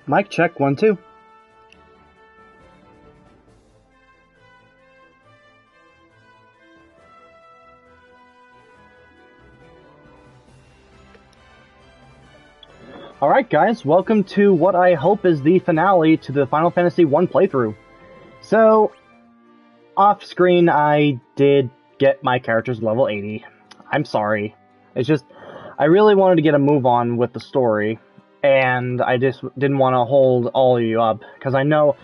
Mic check, 1, 2. Alright guys, welcome to what I hope is the finale to the Final Fantasy I playthrough. So, off screen I did get my character's level 80. I'm sorry. It's just, I really wanted to get a move on with the story, and I just didn't want to hold all of you up, because I know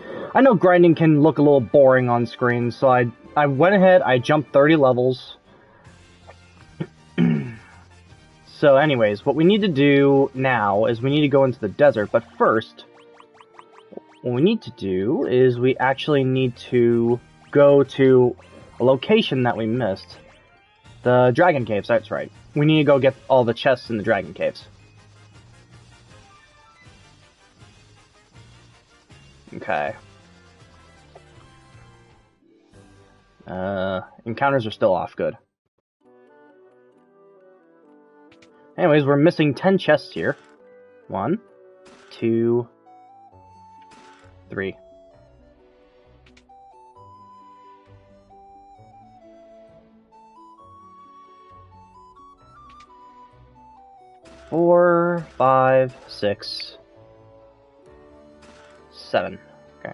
grinding can look a little boring on screen, so I went ahead, I jumped 30 levels. So anyways, what we need to do now is we need to go into the desert, but first, what we need to do is we actually need to go to a location that we missed. The Dragon Caves, that's right. We need to go get all the chests in the Dragon Caves. Okay. Encounters are still off, good. Anyways, we're missing 10 chests here. 1, 2, 3. Four, 5, 6, 7. Okay.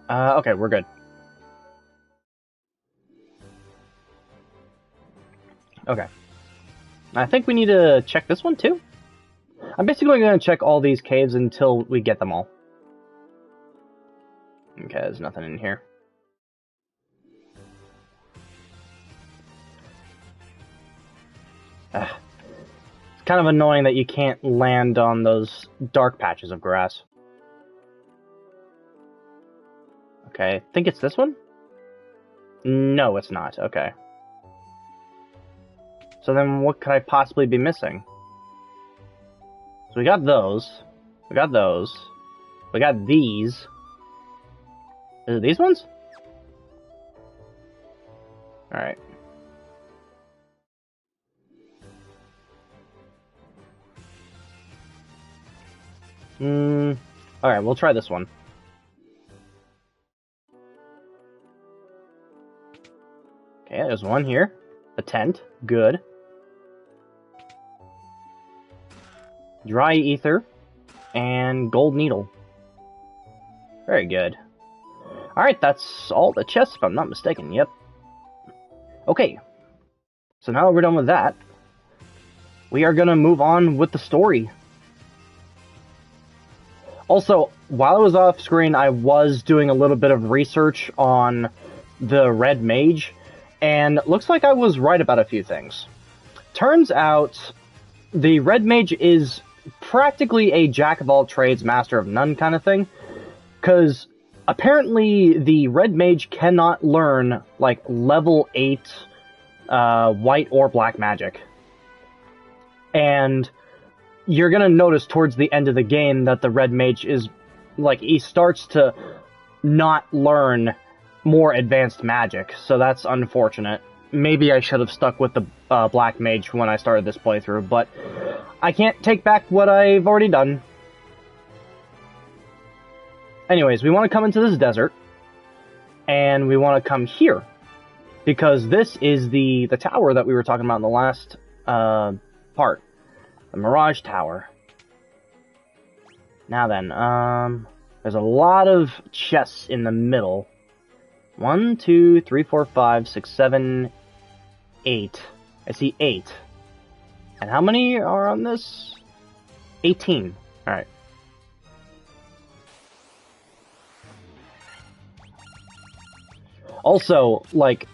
Okay, we're good. Okay. I think we need to check this one too. I'm basically going to check all these caves until we get them all. Okay, there's nothing in here. It's kind of annoying that you can't land on those dark patches of grass. Okay, I think it's this one? No, it's not. Okay. So then what could I possibly be missing? So we got those. We got those. We got these. Is it these ones? Alright. Alright, we'll try this one. Okay, there's one here. A tent. Good. Dry ether, and gold needle. Very good. Alright, that's all the chests, if I'm not mistaken. Yep. Okay. So now that we're done with that, we are going to move on with the story. Also, while I was off screen, I was doing a little bit of research on the Red Mage, and it looks like I was right about a few things. Turns out, the Red Mage is practically a jack-of-all-trades, master-of-none kind of thing, because apparently the Red Mage cannot learn, like, level 8 white or black magic. And you're gonna notice towards the end of the game that the Red Mage is, like, he starts to not learn more advanced magic, so that's unfortunate. Maybe I should have stuck with the Black Mage when I started this playthrough, but I can't take back what I've already done. Anyways, we want to come into this desert, and we want to come here, because this is the tower that we were talking about in the last part. The Mirage Tower. Now then, there's a lot of chests in the middle. 1, 2, 3, 4, 5, 6, 7, 8. I see 8. And how many are on this? 18. Alright. Also, like,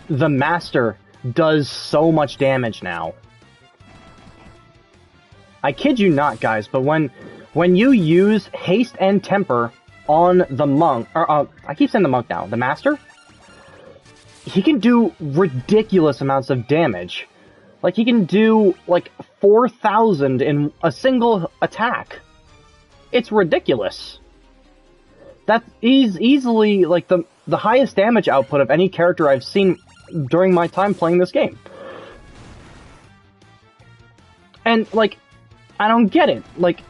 the Master does so much damage now. I kid you not, guys, but when you use Haste and Temper on the monk, or I keep saying the monk now, the Master, he can do ridiculous amounts of damage. Like, he can do, like, 4,000 in a single attack. It's ridiculous. That is easily, like, the highest damage output of any character I've seen during my time playing this game. And, like, I don't get it. Like,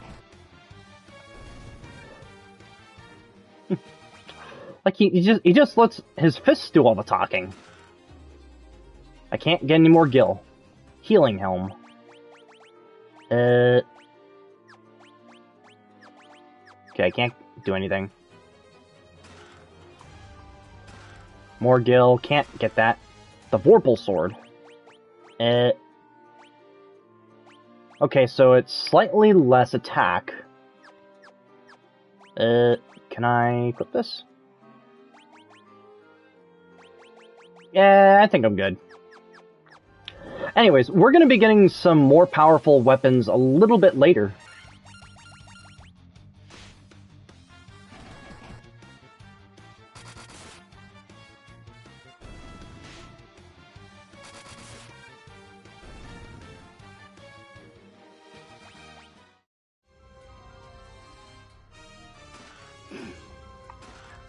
he just lets his fists do all the talking. I can't get any more Gil. Healing Helm. Okay, I can't do anything. More Gil, can't get that. The Vorpal Sword. Okay, so it's slightly less attack. Can I equip this? Yeah, I think I'm good. Anyways, we're going to be getting some more powerful weapons a little bit later.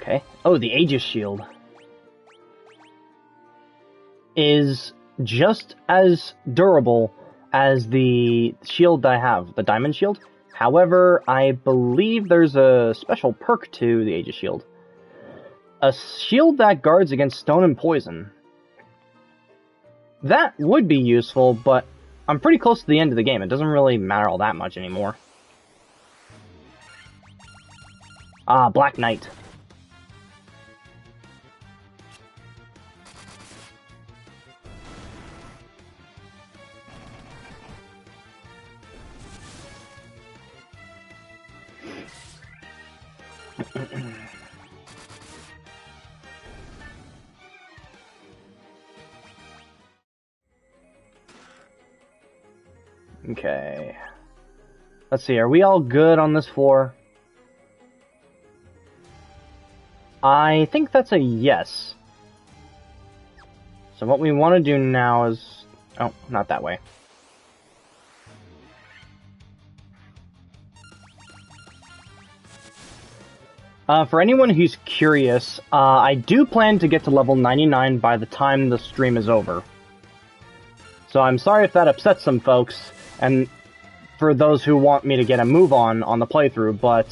Okay. Oh, the Aegis Shield is just as durable as the shield I have, the Diamond Shield. However, I believe there's a special perk to the Aegis Shield. A shield that guards against stone and poison. That would be useful, but I'm pretty close to the end of the game. It doesn't really matter all that much anymore. Ah, Black Knight. Okay. Let's see, are we all good on this floor? I think that's a yes. So what we want to do now is... Oh, not that way. For anyone who's curious, I do plan to get to level 99 by the time the stream is over. So I'm sorry if that upsets some folks, and for those who want me to get a move on the playthrough, but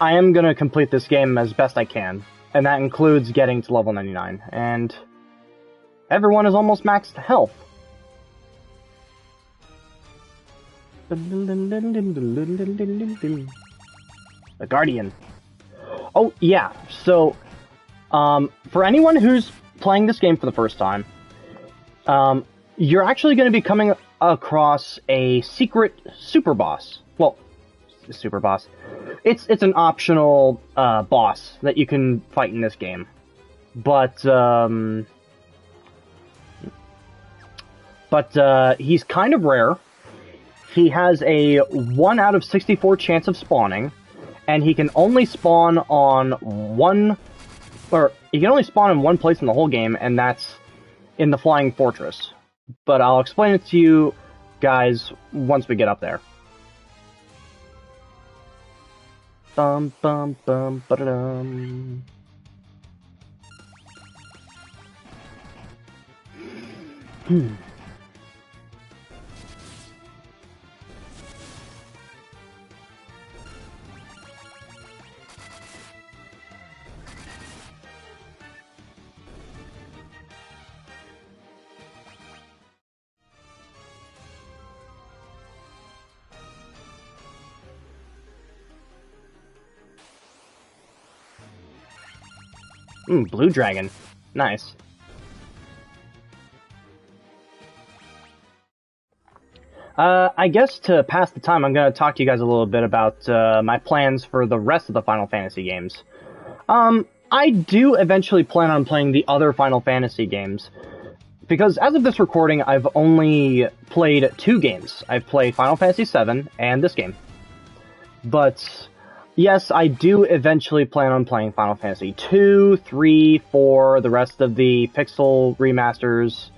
I am going to complete this game as best I can, and that includes getting to level 99, and everyone is almost maxed health. The Guardian. Oh, yeah, so, for anyone who's playing this game for the first time, you're actually going to be coming across a secret super boss. Well, super boss. It's an optional boss that you can fight in this game, but he's kind of rare. He has a 1 out of 64 chance of spawning, and he can only spawn on one place in the whole game, and that's in the Flying Fortress. But I'll explain it to you guys once we get up there. Bum bum bum ba-da-dum. Blue Dragon. Nice. I guess to pass the time, I'm going to talk to you guys a little bit about my plans for the rest of the Final Fantasy games. I do eventually plan on playing the other Final Fantasy games, because as of this recording, I've only played 2 games. I've played Final Fantasy VII and this game. But yes, I do eventually plan on playing Final Fantasy 2, 3, 4, the rest of the Pixel remasters,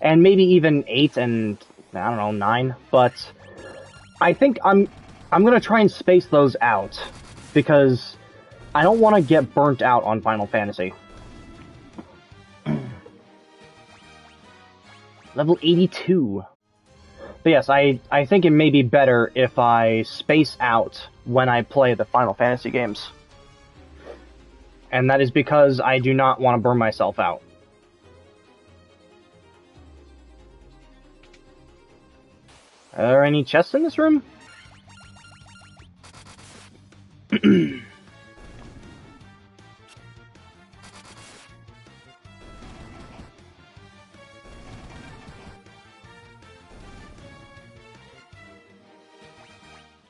and maybe even 8 and, I don't know, 9. But I think I'm going to try and space those out, because I don't want to get burnt out on Final Fantasy. Level 82. But yes, I think it may be better if I space out when I play the Final Fantasy games. And that is because I do not want to burn myself out. Are there any chests in this room?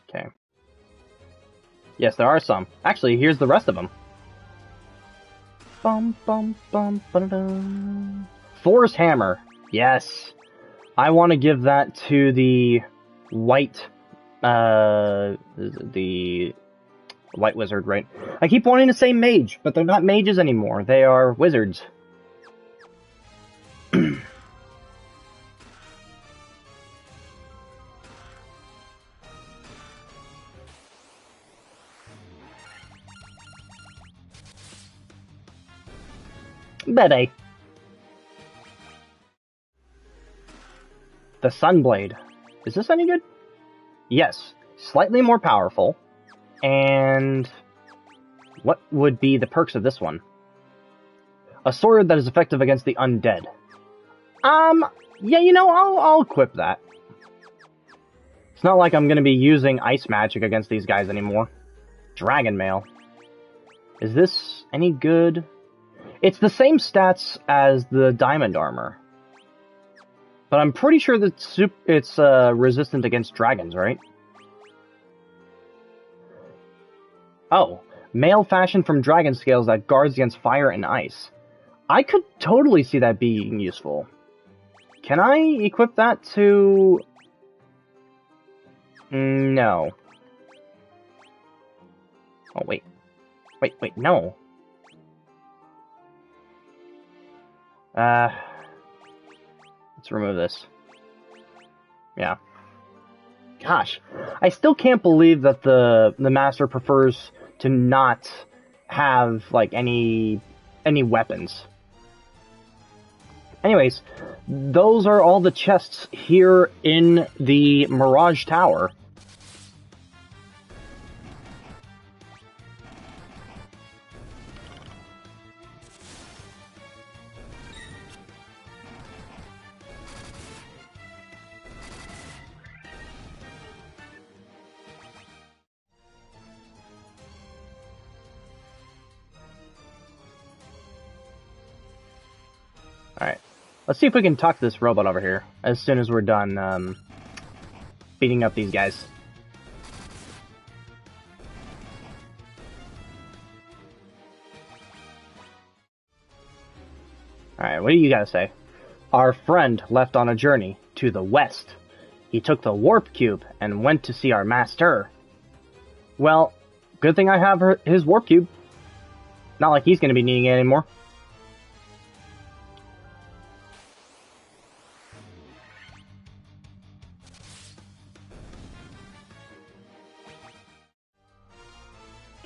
Okay. Yes, there are some. Actually, here's the rest of them. Bum bum bum ba-da-dum. Thor's hammer. Yes. I want to give that to the white white wizard, right? I keep wanting to say mage, but they're not mages anymore. They are wizards. Bede. The Sunblade. Is this any good? Yes. Slightly more powerful. And what would be the perks of this one? A sword that is effective against the undead. Yeah, you know, I'll equip that. It's not like I'm gonna be using ice magic against these guys anymore. Dragon Mail. Is this any good? It's the same stats as the diamond armor. But I'm pretty sure that it's resistant against dragons, right? Oh, mail fashioned from dragon scales that guards against fire and ice. I could totally see that being useful. Can I equip that to... No. Oh, wait. Wait, no. Let's remove this. Yeah. Gosh, I still can't believe that the master prefers to not have like any weapons. Anyways, those are all the chests here in the Mirage Tower. Alright, let's see if we can talk to this robot over here as soon as we're done beating up these guys. Alright, what do you gotta say? Our friend left on a journey to the west. He took the warp cube and went to see our master. Well, good thing I have his warp cube. Not like he's gonna be needing it anymore.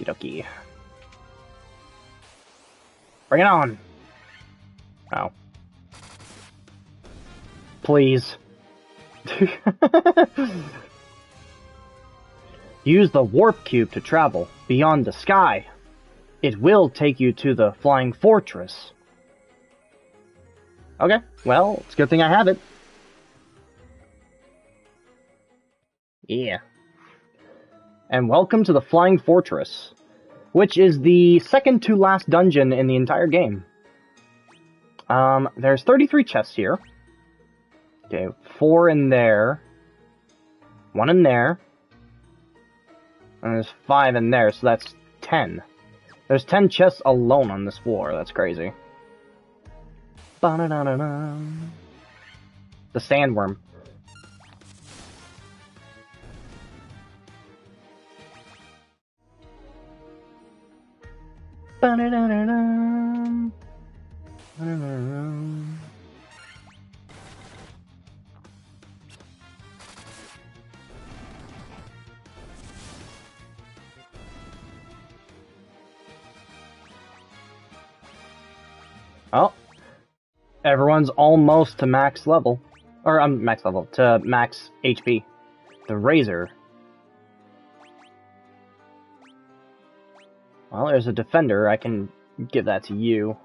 Okie. Bring it on! Oh. Please. Use the warp cube to travel beyond the sky. It will take you to the Flying Fortress. Okay, well, it's a good thing I have it. Yeah. And welcome to the Flying Fortress, which is the second to last dungeon in the entire game. There's 33 chests here. Okay, 4 in there. 1 in there. And there's 5 in there, so that's 10. There's 10 chests alone on this floor. That's crazy. Ba-da-da-da-da. The sandworm. Ba-da-da-da-da. Ba-da-da-da-da. Oh, everyone's almost to max level. Or max level, to max HP. The Razor. Well, there's a defender. I can give that to you.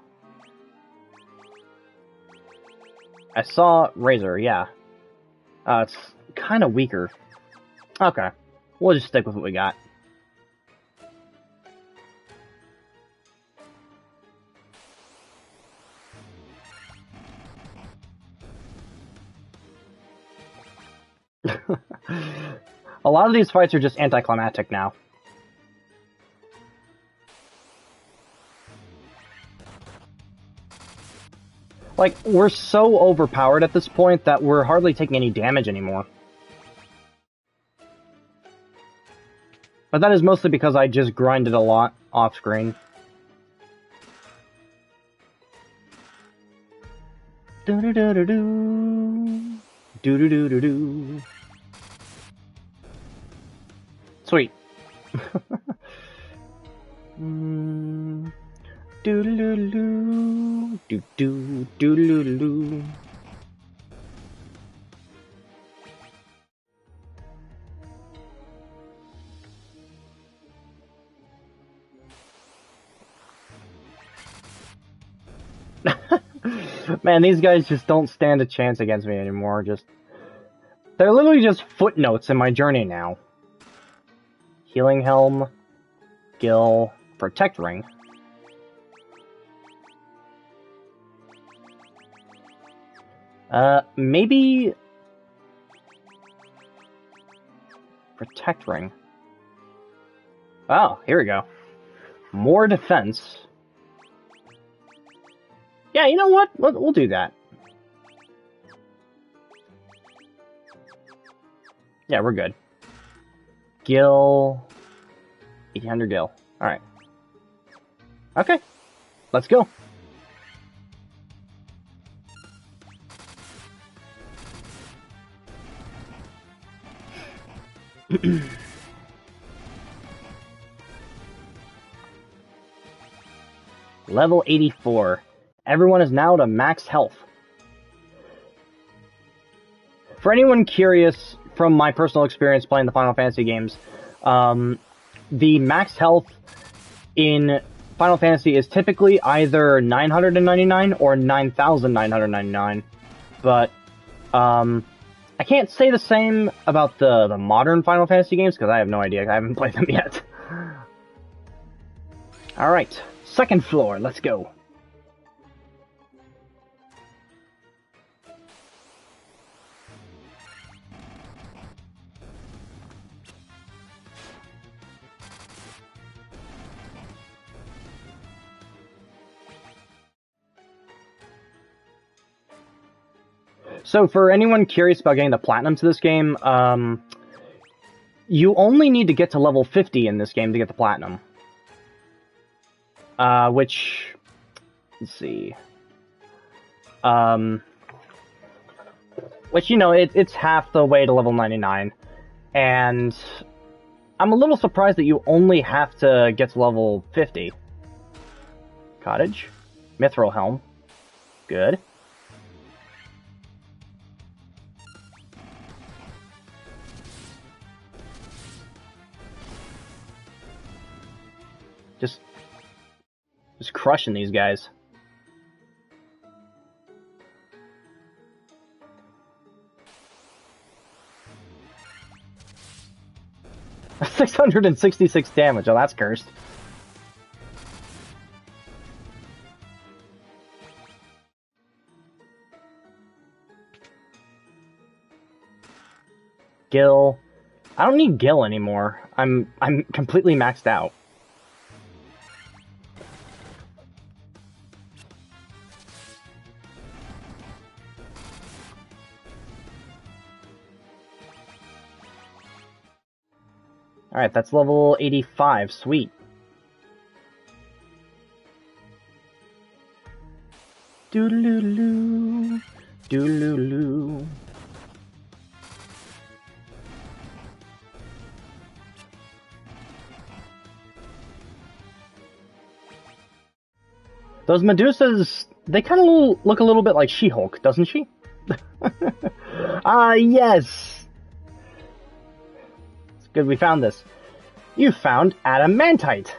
I saw Razor, yeah. It's kind of weaker. Okay. We'll just stick with what we got. A lot of these fights are just anticlimactic now. Like, we're so overpowered at this point that we're hardly taking any damage anymore. But that is mostly because I just grinded a lot off-screen. Do-do-do-do-do. Do-do-do-do-do. Sweet. Do-do-do-do-do. Do-do-do-do-do-do. Man, these guys just don't stand a chance against me anymore. They're literally just footnotes in my journey now. Healing Helm, Gil, Protect Ring. Maybe Protect Ring. Oh, here we go. More defense. Yeah, you know what? We'll do that. Yeah, we're good. Gil. 800 Gil. Alright. Okay. Let's go. Level 84. Everyone is now to max health. For anyone curious, from my personal experience playing the Final Fantasy games, the max health in Final Fantasy is typically either 999 or 9,999. But I can't say the same about the modern Final Fantasy games because I have no idea. I haven't played them yet. Alright, second floor, let's go. So for anyone curious about getting the platinum to this game, you only need to get to level 50 in this game to get the platinum. Which, let's see. Which, you know, it's half the way to level 99. And I'm a little surprised that you only have to get to level 50. Cottage. Mithril Helm. Good. Just crushing these guys. $666 damage. Oh, that's cursed. Gil. I don't need Gil anymore. I'm completely maxed out. Alright, that's level 85. Sweet. Doodaloo. Doodaloo. Those Medusas, they kind of look a little bit like She-Hulk, doesn't she? Ah, yes! It's good we found this. You found adamantite!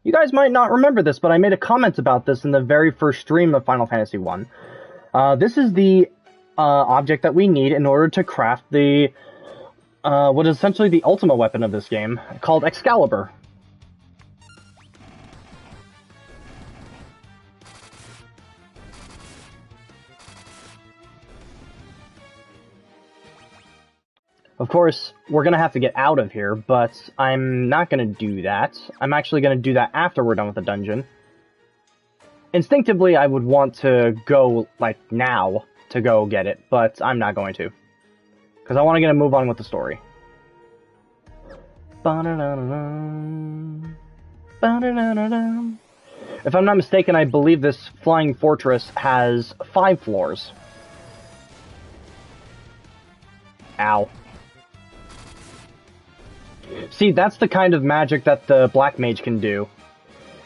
You guys might not remember this, but I made a comment about this in the very first stream of Final Fantasy 1. This is the object that we need in order to craft the what is essentially the ultimate weapon of this game, called Excalibur. Of course, we're going to have to get out of here, but I'm not going to do that. I'm actually going to do that after we're done with the dungeon. Instinctively, I would want to go, like, now to go get it, but I'm not going to. Because I want to get a move on with the story. If I'm not mistaken, I believe this flying fortress has 5 floors. Ow. See, that's the kind of magic that the Black Mage can do.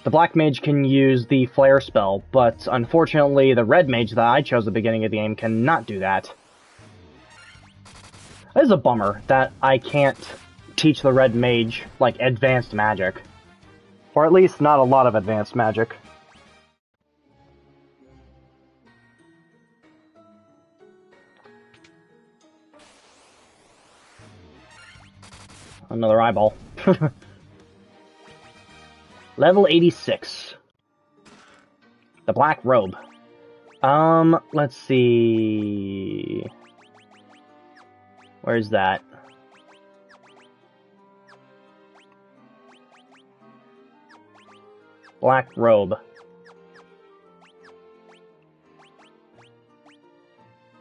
The Black Mage can use the Flare spell, but unfortunately the Red Mage that I chose at the beginning of the game cannot do that. It is a bummer that I can't teach the Red Mage, like, advanced magic. Or at least not a lot of advanced magic. Another eyeball. Level 86. The Black Robe. Let's see... Where's that? Black Robe.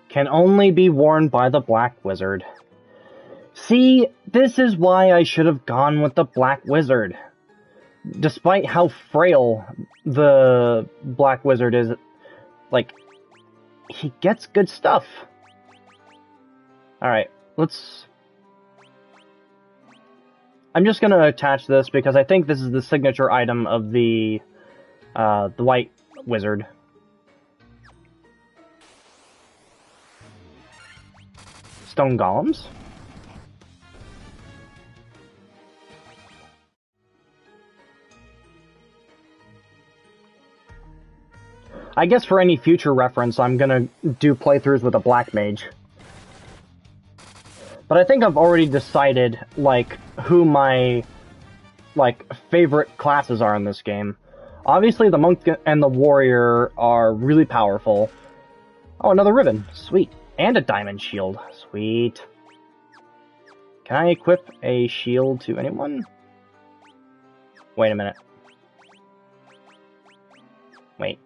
Can only be worn by the Black Wizard. See, this is why I should have gone with the Black Wizard. Despite how frail the Black Wizard is, like, he gets good stuff. Alright, let's... I'm just gonna attach this because I think this is the signature item of the White Wizard. Stone Golems? I guess for any future reference, I'm gonna do playthroughs with a Black Mage. But I think I've already decided, like, who my, like, favorite classes are in this game. Obviously, the Monk and the Warrior are really powerful. Oh, another ribbon. Sweet. And a diamond shield. Sweet. Can I equip a shield to anyone? Wait a minute. Wait.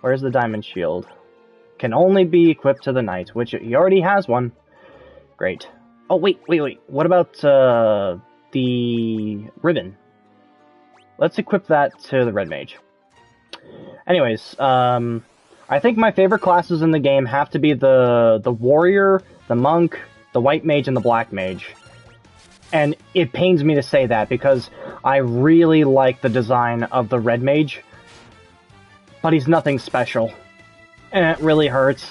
Where's the diamond shield? Can only be equipped to the knight, which he already has one. Great. Oh, wait. What about, the ribbon? Let's equip that to the Red Mage. Anyways, I think my favorite classes in the game have to be the Warrior, the Monk, the White Mage, and the Black Mage. And it pains me to say that, because I really like the design of the Red Mage, but he's nothing special. And it really hurts.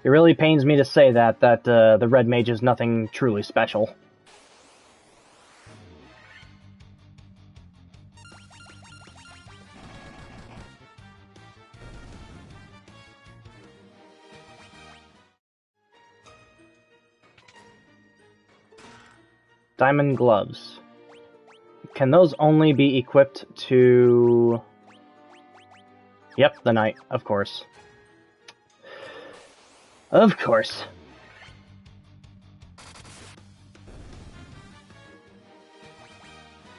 It really pains me to say that the Red Mage is nothing truly special. Diamond gloves. Can those only be equipped to... Yep, the knight, of course. Of course.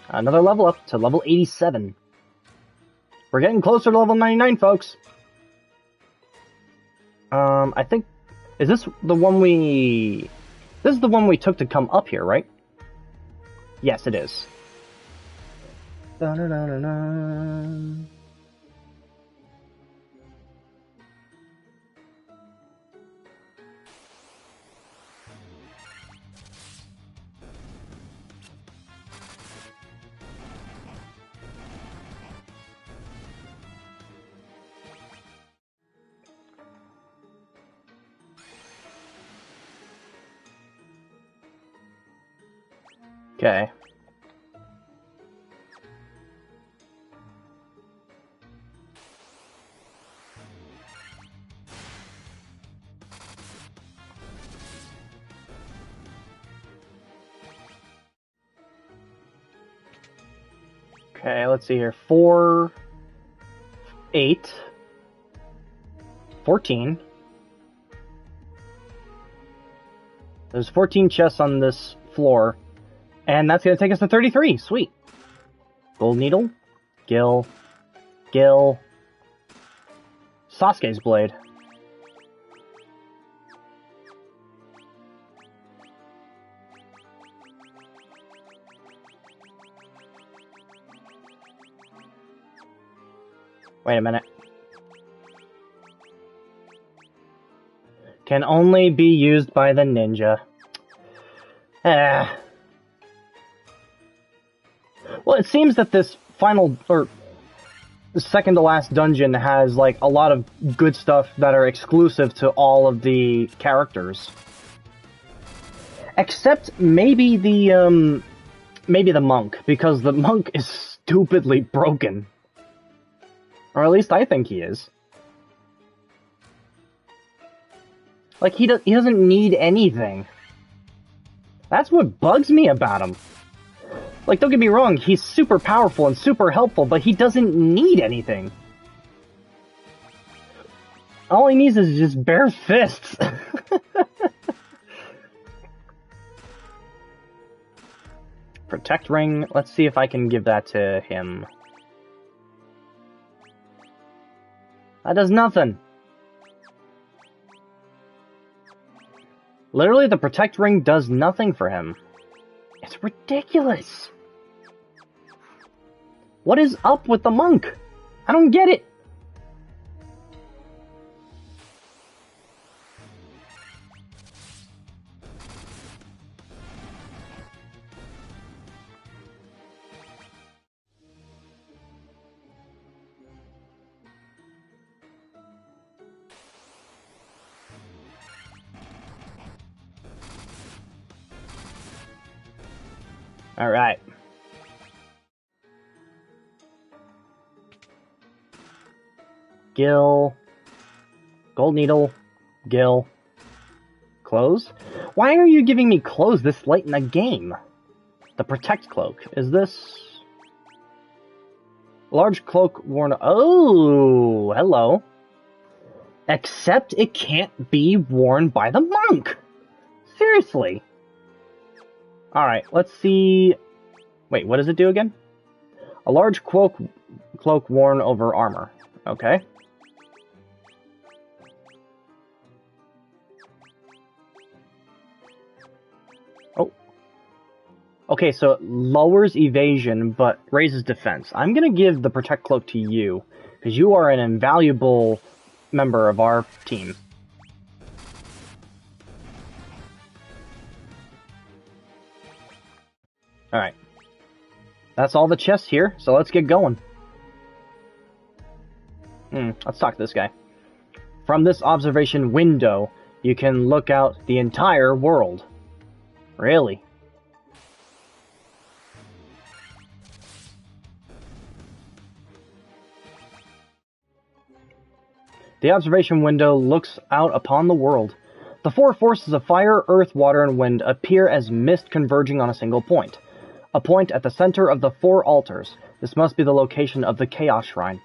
Another level up to level 87. We're getting closer to level 99, folks. I think... Is this the one we... This is the one we took to come up here, right? Yes, it is. Da-da-da-da-da. Okay. Okay, let's see here. 4, 8, 14. There's 14 chests on this floor, and that's going to take us to 33. Sweet. Gold Needle, Gil, Sasuke's Blade. Wait a minute. Can only be used by the ninja. Well, it seems that this final, or second to last dungeon has, like, a lot of good stuff that are exclusive to all of the characters. Except maybe the monk, because the monk is stupidly broken. Or at least I think he is. Like, he doesn't need anything. That's what bugs me about him. Like, don't get me wrong, he's super powerful and super helpful, but he doesn't need anything. All he needs is just bare fists. Protect ring, let's see if I can give that to him. That does nothing. Literally, the protect ring does nothing for him. It's ridiculous. What is up with the monk? I don't get it. All right. Gil. Gold Needle. Gil. Clothes? Why are you giving me clothes this late in the game? The Protect Cloak. Is this... Large cloak worn... Oh, hello. Except it can't be worn by the monk. Seriously. Alright, let's see... Wait, what does it do again? A large cloak worn over armor. Okay. Oh. Okay, so it lowers evasion, but raises defense. I'm gonna give the Protect Cloak to you, because you are an invaluable member of our team. Alright. That's all the chests here, so let's get going. Let's talk to this guy. From this observation window, you can look out the entire world. Really? The observation window looks out upon the world. The four forces of fire, earth, water, and wind appear as mist converging on a single point. A point at the center of the four altars. This must be the location of the Chaos Shrine.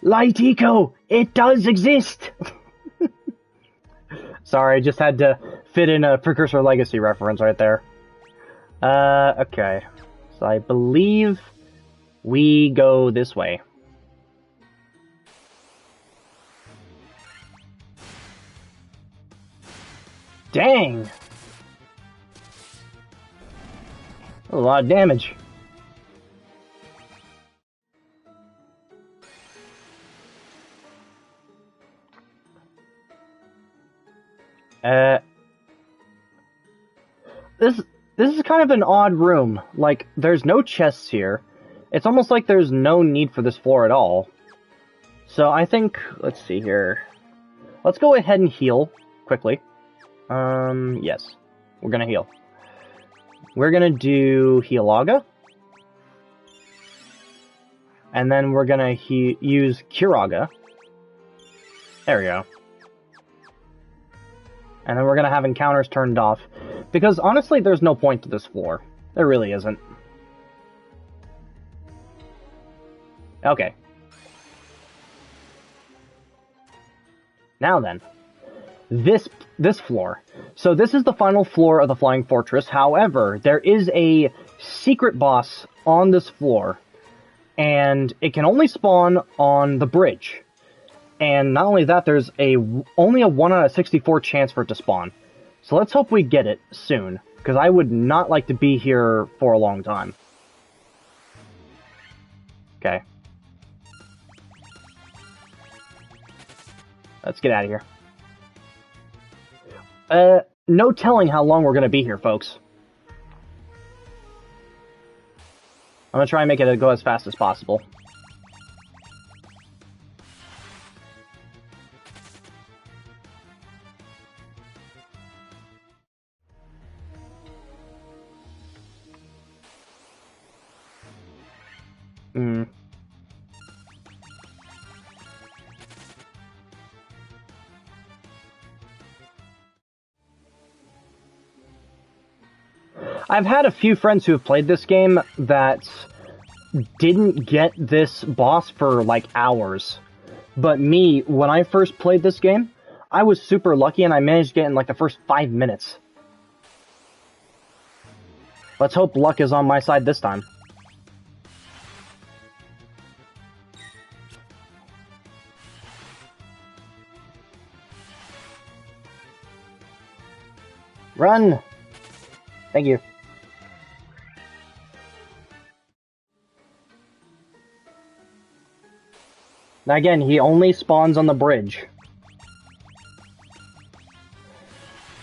Light Eco! It does exist! Sorry, I just had to fit in a Precursor Legacy reference right there. Okay. So I believe we go this way. Dang! A lot of damage. This is kind of an odd room. Like, there's no chests here. It's almost like there's no need for this floor at all. So I think, let's see here. Let's go ahead and heal quickly. Yes. We're gonna heal. We're gonna do Healaga. And then we're gonna use Curaga. There we go. And then we're gonna have encounters turned off. Because honestly, there's no point to this floor. There really isn't. Okay. Now then. This floor. So this is the final floor of the Flying Fortress. However, there is a secret boss on this floor. And it can only spawn on the bridge. And not only that, there's only a 1 out of 64 chance for it to spawn. So let's hope we get it soon. Because I would not like to be here for a long time. Okay. Let's get out of here. No telling how long we're going to be here, folks. I'm going to try and make it go as fast as possible. I've had a few friends who have played this game that didn't get this boss for like hours. But me, when I first played this game, I was super lucky and I managed to get in like the first 5 minutes. Let's hope luck is on my side this time. Run! Thank you. Now again, he only spawns on the bridge.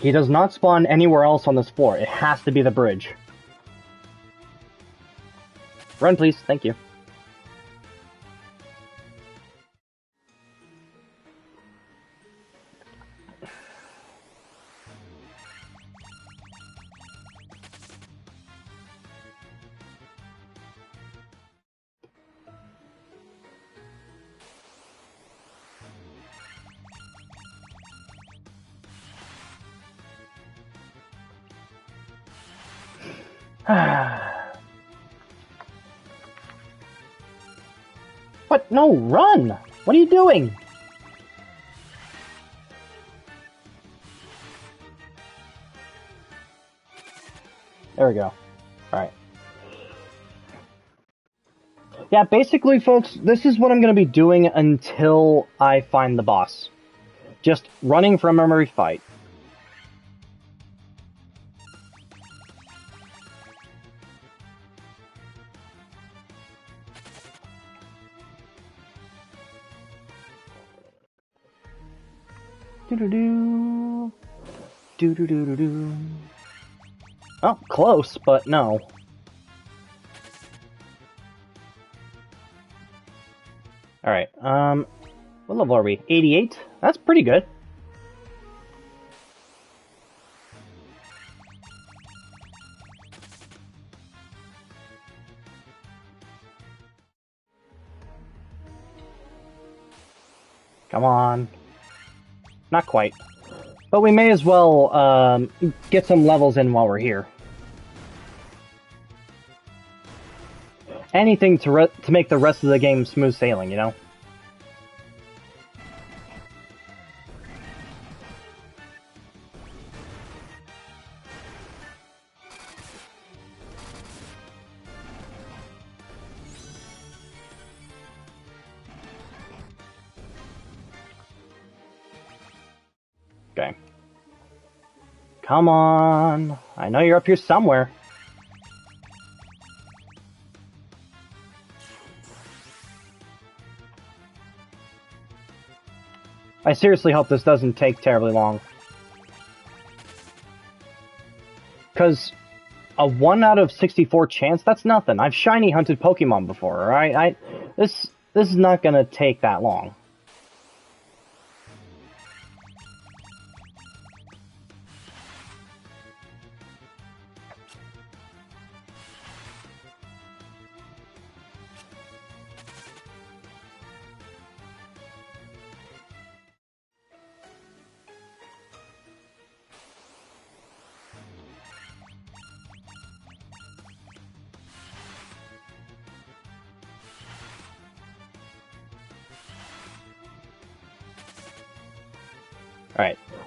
He does not spawn anywhere else on this floor. It has to be the bridge. Run, please. Thank you. What? No, run! What are you doing? There we go. Alright. Yeah, basically, folks, this is what I'm going to be doing until I find the boss. Just running from every fight. Do-do-do. Do-do-do-do-do. Oh, close, but no. Alright, what level are we? 88? That's pretty good. Come on. Not quite. But we may as well get some levels in while we're here. Anything to make the rest of the game smooth sailing, you know? Okay. Come on. I know you're up here somewhere. I seriously hope this doesn't take terribly long. Because a 1 out of 64 chance, that's nothing. I've shiny hunted Pokemon before, alright? This is not gonna take that long.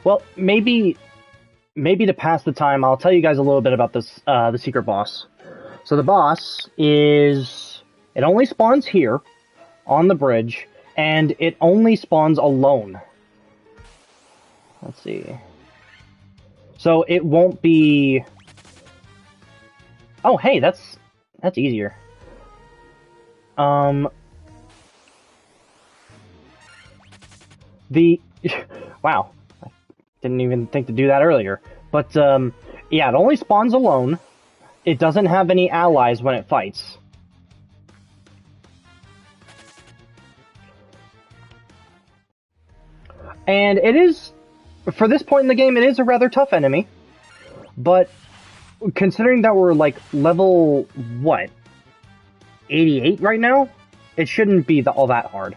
Well, maybe to pass the time, I'll tell you guys a little bit about this, the secret boss. So the boss is... It only spawns here, on the bridge, and it only spawns alone. Let's see. So it won't be... Oh, hey, that's easier. Wow. I didn't even think to do that earlier. But, yeah, it only spawns alone. It doesn't have any allies when it fights. And it is, for this point in the game, it is a rather tough enemy. But, considering that we're, like, level, what? 88 right now? It shouldn't be all that hard.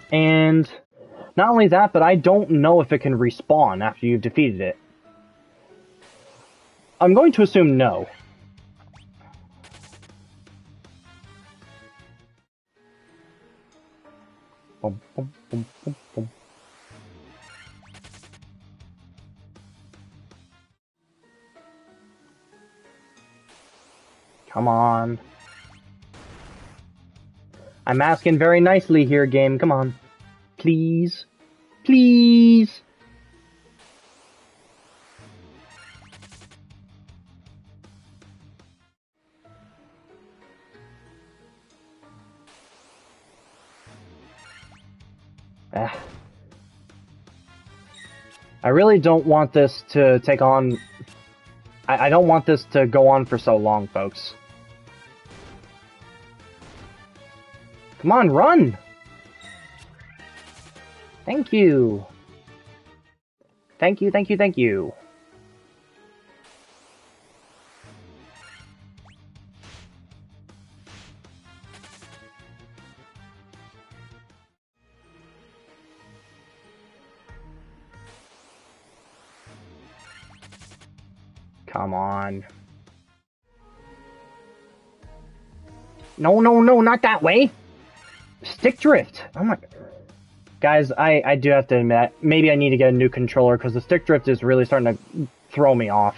And not only that, but I don't know if it can respawn after you've defeated it. I'm going to assume no. Boom, boom, boom, boom, boom. Come on. I'm asking very nicely here, game. Come on. Please. Please. I really don't want this to take on... I don't want this to go on for so long, folks. Come on, run! Thank you. Thank you, thank you, thank you. Come on. No, no, no, not that way! Stick drift! Oh my... Guys, I do have to admit, maybe I need to get a new controller, because the stick drift is really starting to throw me off.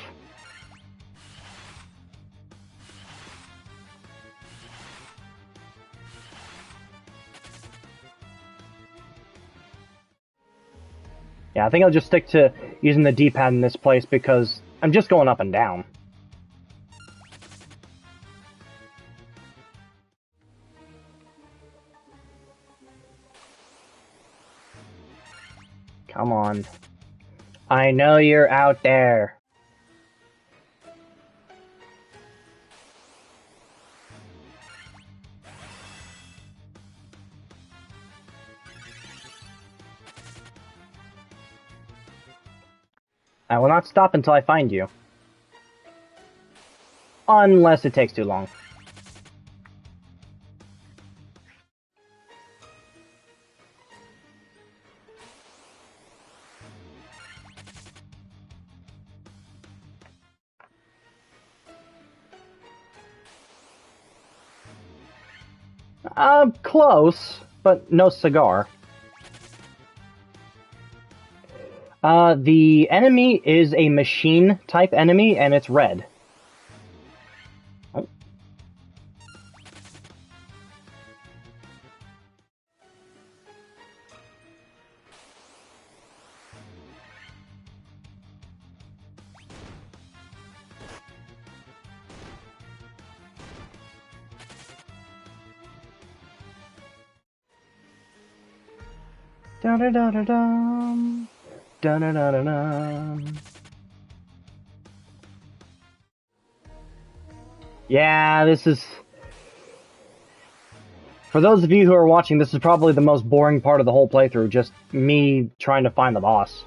Yeah, I think I'll just stick to using the D-pad in this place, because I'm just going up and down. Come on. I know you're out there. I will not stop until I find you. Unless it takes too long. Close, but no cigar. The enemy is a machine-type enemy, and it's red. Oh. Da-da-da-da-dum. Dun-dun-dun-dun-dun. Yeah, this is... For those of you who are watching, this is probably the most boring part of the whole playthrough, just me trying to find the boss.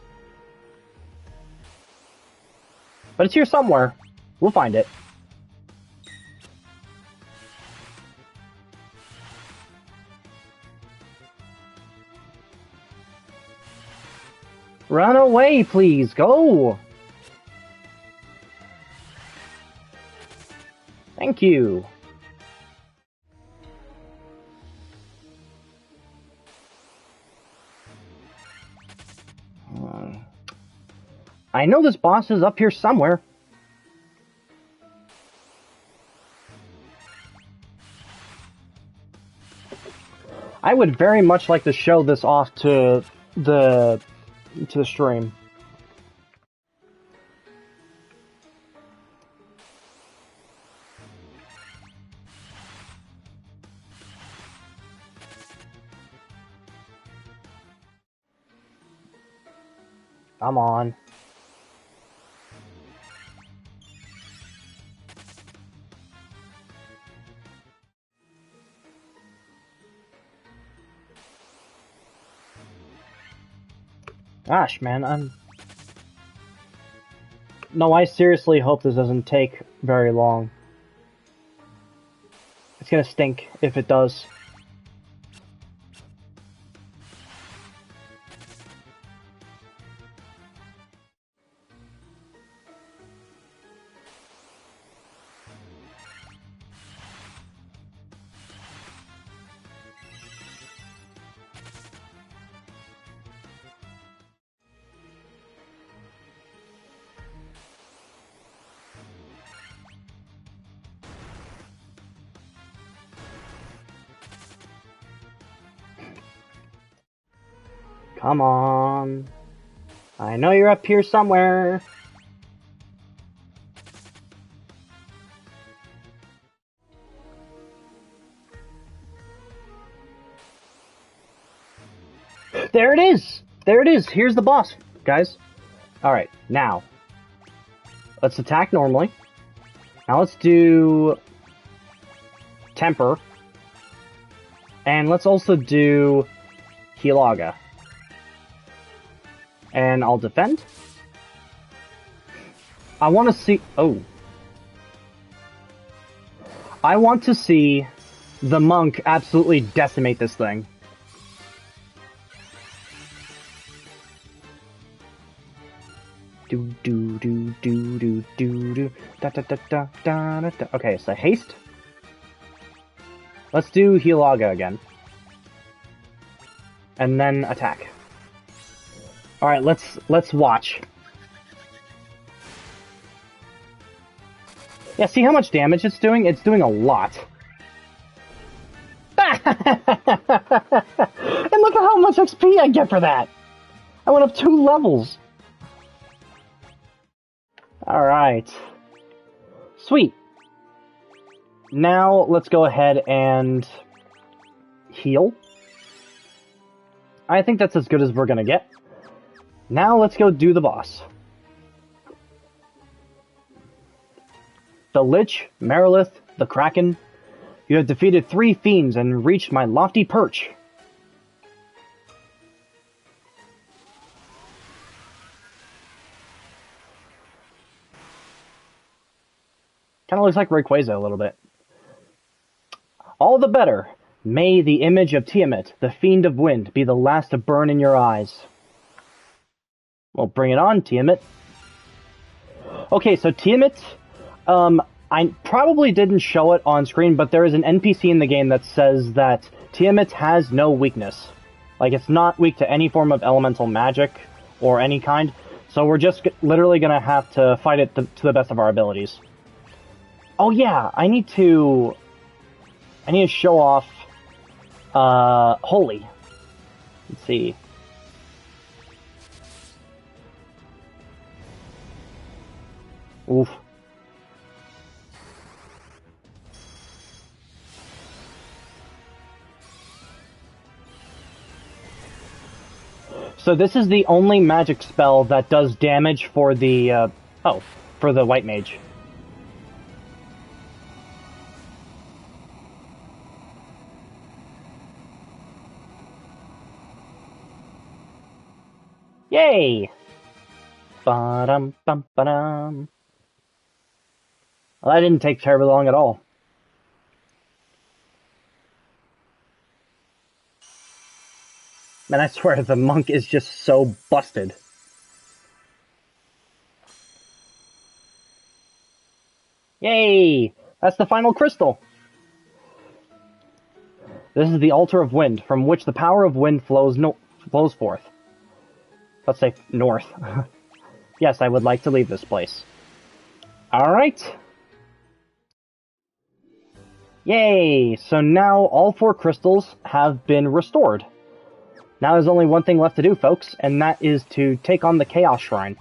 But it's here somewhere. We'll find it. Run away, please! Go! Thank you. I know this boss is up here somewhere. I would very much like to show this off to the stream. Come on. Gosh, man, No, I seriously hope this doesn't take very long. It's gonna stink if it does. Come on. I know you're up here somewhere. There it is! There it is! Here's the boss, guys. Alright, now. Let's attack normally. Now let's do... Temper. And let's also do... Hilaga. And I'll defend. I want to see... Oh. I want to see the monk absolutely decimate this thing. Do do do do do do do da da da da da da. Okay, so haste. Let's do Hilaga again. And then attack. Alright, let's watch. Yeah, see how much damage it's doing? It's doing a lot. And look at how much XP I get for that! I went up 2 levels. Alright. Sweet. Now, let's go ahead and... heal. I think that's as good as we're gonna get. Now let's go do the boss. The Lich, Marilith, the Kraken. You have defeated 3 fiends and reached my lofty perch. Kinda looks like Rayquaza a little bit. All the better. May the image of Tiamat, the Fiend of Wind, be the last to burn in your eyes. Well, bring it on, Tiamat. Okay, so Tiamat, I probably didn't show it on screen, but there is an NPC in the game that says that Tiamat has no weakness. Like, it's not weak to any form of elemental magic or any kind, so we're just literally gonna have to fight it to the best of our abilities. Oh yeah, I need to show off, Holy. Let's see. Oof. So this is the only magic spell that does damage for the, for the White Mage. Yay! Ba-dum, bum, ba-dum. Well, that didn't take terribly long at all. Man, I swear, the monk is just so busted. Yay! That's the final crystal! This is the Altar of Wind, from which the power of wind flows forth. Let's say north. Yes, I would like to leave this place. Alright. Yay! So now all 4 crystals have been restored. Now there's only one thing left to do, folks, and that is to take on the Chaos Shrine.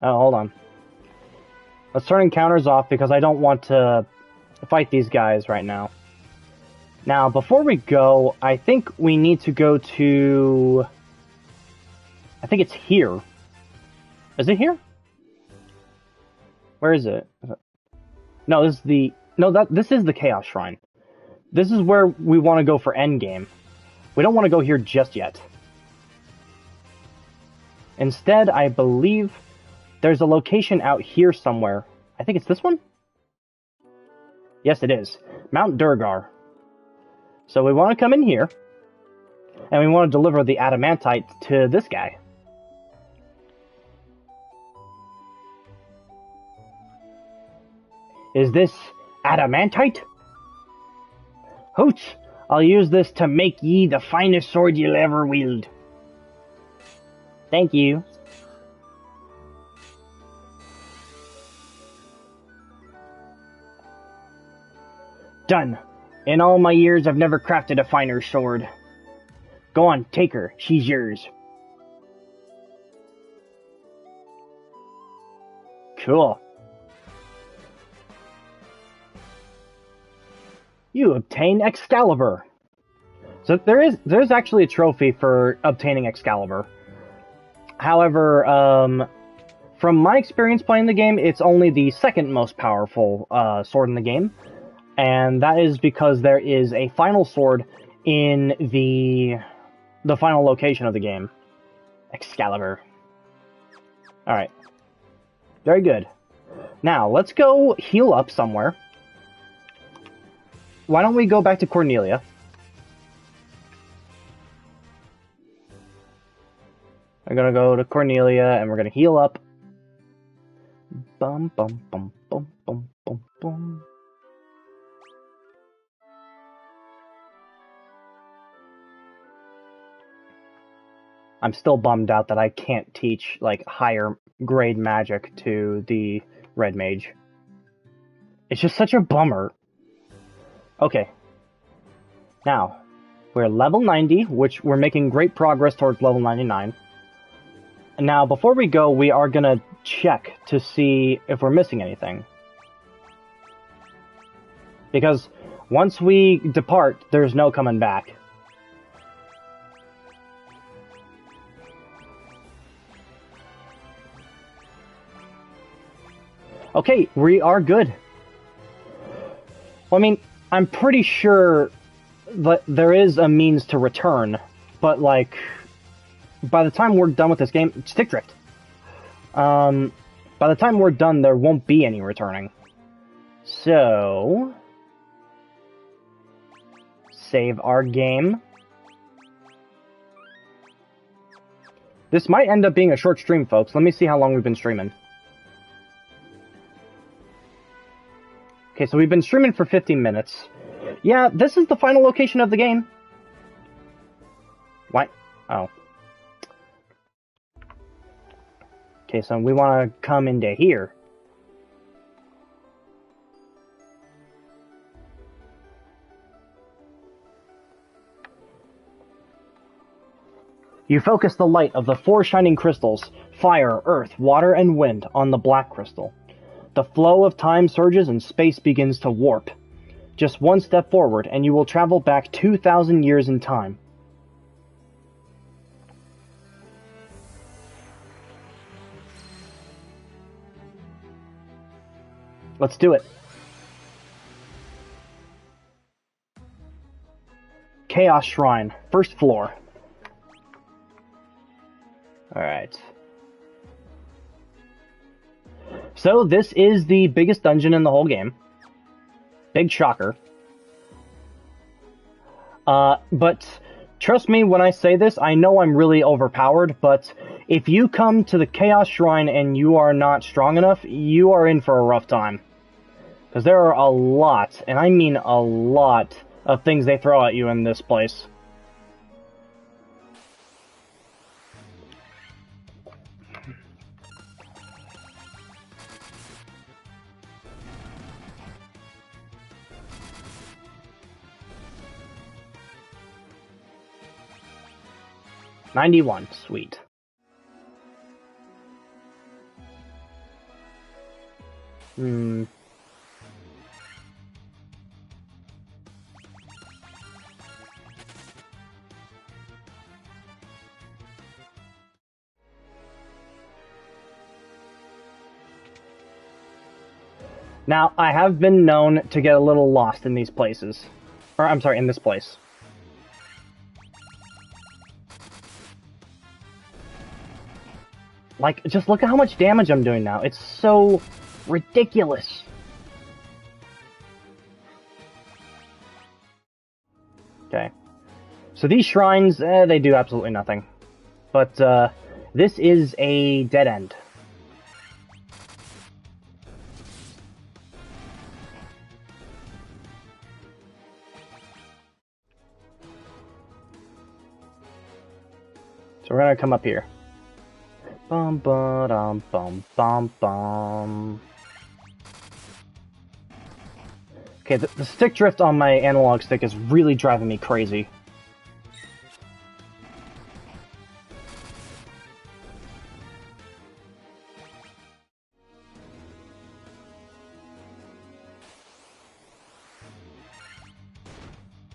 Oh, hold on. Let's turn encounters off because I don't want to fight these guys right now. Now, before we go, I think we need to go to... I think it's here. Is it here? Where is it? No, this is the... No, this is the Chaos Shrine. This is where we want to go for endgame. We don't want to go here just yet. Instead, I believe there's a location out here somewhere. I think it's this one? Yes, it is. Mount Durgar. So we want to come in here, and we want to deliver the adamantite to this guy. Is this adamantite? Hoots! I'll use this to make ye the finest sword you'll ever wield. Thank you. Done. In all my years, I've never crafted a finer sword. Go on, take her. She's yours. Cool. You obtain Excalibur. So there's actually a trophy for obtaining Excalibur. However, from my experience playing the game, it's only the second most powerful sword in the game. And that is because there is a final sword in the final location of the game. Excalibur. Alright. Very good. Now, let's go heal up somewhere. Why don't we go back to Cornelia? We're gonna go to Cornelia and we're gonna heal up. Bum bum bum bum bum bum bum. I'm still bummed out that I can't teach, like, higher grade magic to the Red Mage. It's just such a bummer. Okay. Now, we're level 90, which we're making great progress towards level 99. And now, before we go, we are gonna check to see if we're missing anything. Because once we depart, there's no coming back. Okay, we are good. Well, I mean, I'm pretty sure that there is a means to return, but, like, by the time we're done with this game, stick drift. By the time we're done, there won't be any returning. So, save our game. This might end up being a short stream, folks. Let me see how long we've been streaming. Okay, so we've been streaming for 15 minutes. Yeah, this is the final location of the game. What? Oh. Okay, so we want to come into here. You focus the light of the 4 shining crystals, fire, earth, water, and wind, on the black crystal. The flow of time surges and space begins to warp. Just one step forward and you will travel back 2,000 years in time. Let's do it. Chaos Shrine, first floor. Alright. So this is the biggest dungeon in the whole game. Big shocker. But trust me when I say this, I know I'm really overpowered, but if you come to the Chaos Shrine and you are not strong enough, you are in for a rough time. Because there are a lot, and I mean a lot, of things they throw at you in this place. $91, sweet. Now, I have been known to get a little lost in these places. Or, I'm sorry, in this place. Like, just look at how much damage I'm doing now. It's so ridiculous. Okay. So these shrines, they do absolutely nothing. But, this is a dead end. So we're gonna come up here. Bum ba dum bum bum bum. Okay, the stick drift on my analog stick is really driving me crazy.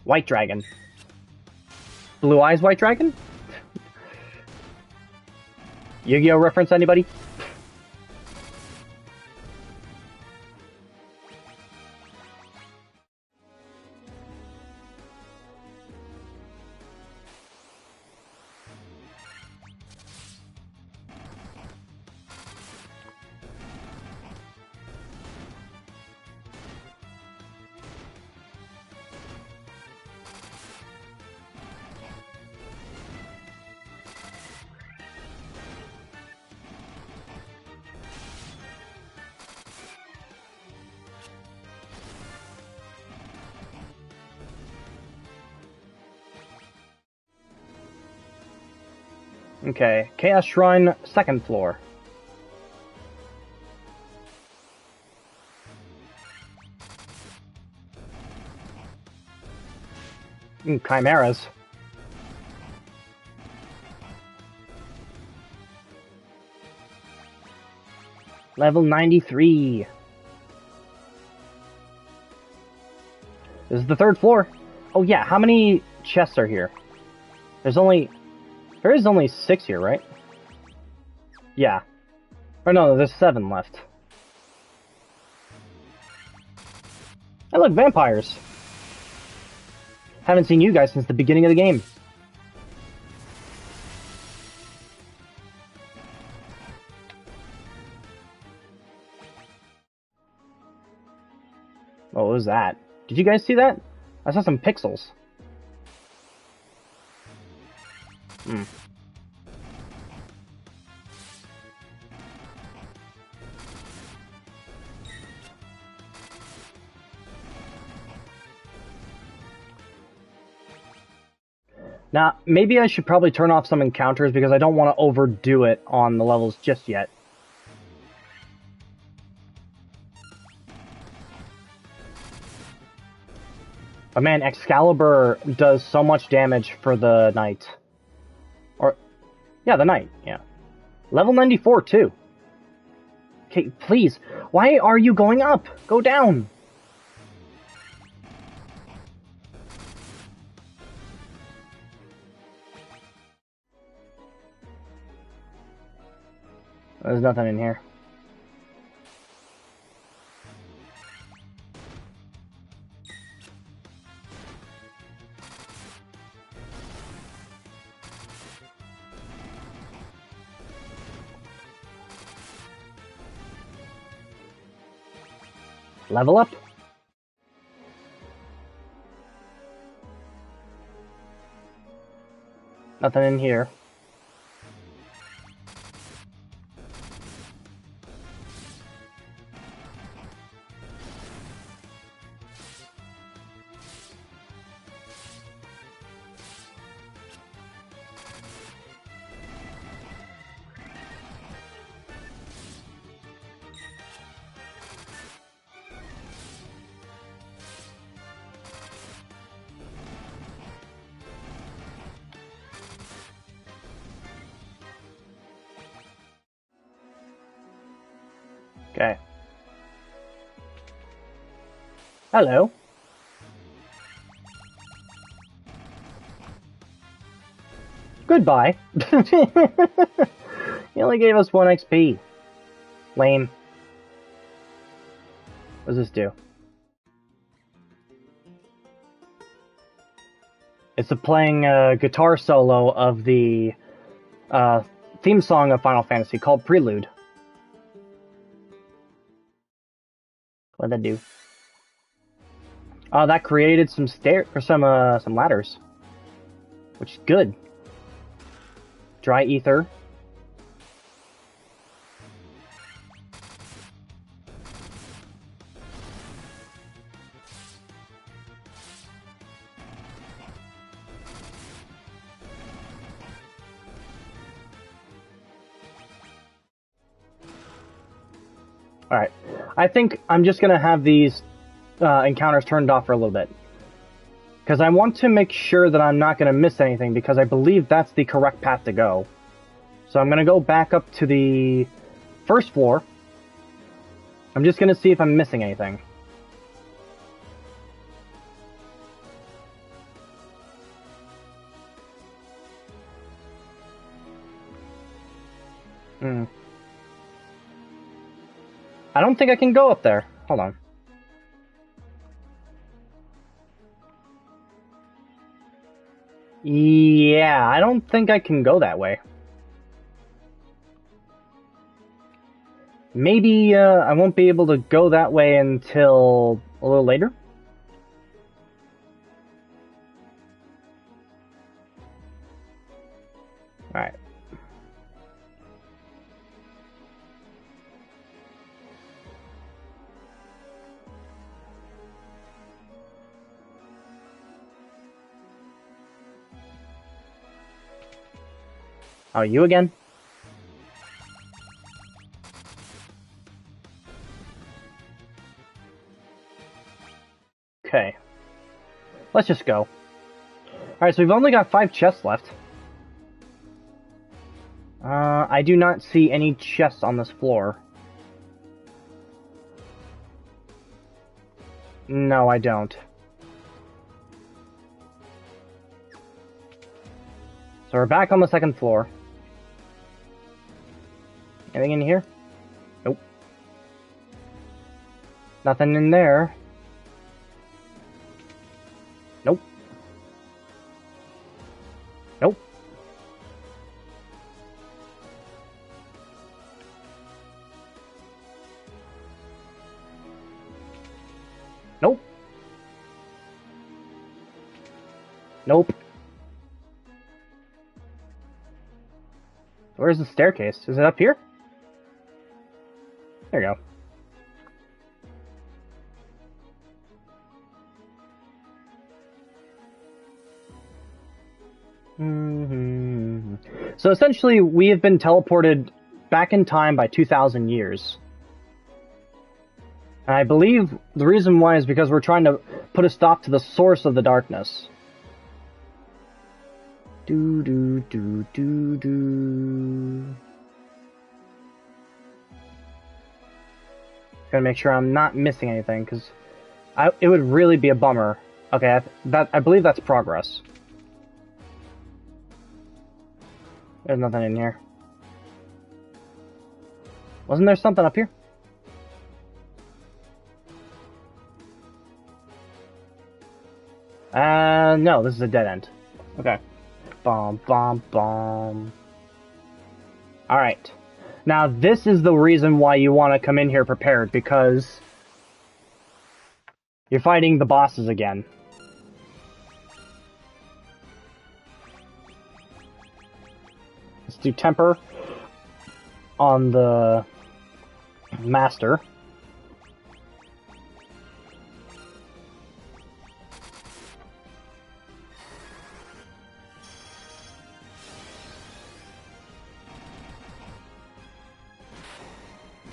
White Dragon. Blue Eyes White Dragon? Yu-Gi-Oh reference, anybody? Okay, Chaos Shrine, second floor. Chimeras. Level 93. This is the third floor. Oh yeah, how many chests are here? There is only 6 here, right? Yeah. Or no, there's 7 left. Hey look, vampires! Haven't seen you guys since the beginning of the game. What was that? Did you guys see that? I saw some pixels. Now, maybe I should probably turn off some encounters because I don't want to overdo it on the levels just yet. But man, Excalibur does so much damage for the knight. Or, yeah, the knight, yeah. Level 94, too. Okay, please. Why are you going up? Go down. There's nothing in here. Level up. Nothing in here. Hello. Goodbye. He only gave us 1 XP. Lame. What does this do? It's playing a guitar solo of the theme song of Final Fantasy called Prelude. What'd that do? Oh, that created some some ladders, which is good. Dry ether. Alright, I think I'm just going to have these encounters turned off for a little bit. Because I want to make sure that I'm not going to miss anything, because I believe that's the correct path to go. So I'm going to go back up to the first floor. I'm just going to see if I'm missing anything. I don't think I can go up there. Hold on. Yeah, I don't think I can go that way. Maybe I won't be able to go that way until a little later. Alright. Oh, you again? Okay. Let's just go. Alright, so we've only got 5 chests left. I do not see any chests on this floor. No, I don't. So we're back on the second floor. Anything in here? Nope. Nothing in there. Nope. Nope. Nope. Nope. Where's the staircase? Is it up here? There you go. So essentially, we have been teleported back in time by 2,000 years. And I believe the reason why is because we're trying to put a stop to the source of the darkness. Do do do do do. Gotta make sure I'm not missing anything, because it would really be a bummer. Okay, I believe that's progress. There's nothing in here. Wasn't there something up here? No, this is a dead end. Okay. Bomb, bomb, bomb. Alright. Now, this is the reason why you want to come in here prepared, because you're fighting the bosses again. Let's do temper on the master.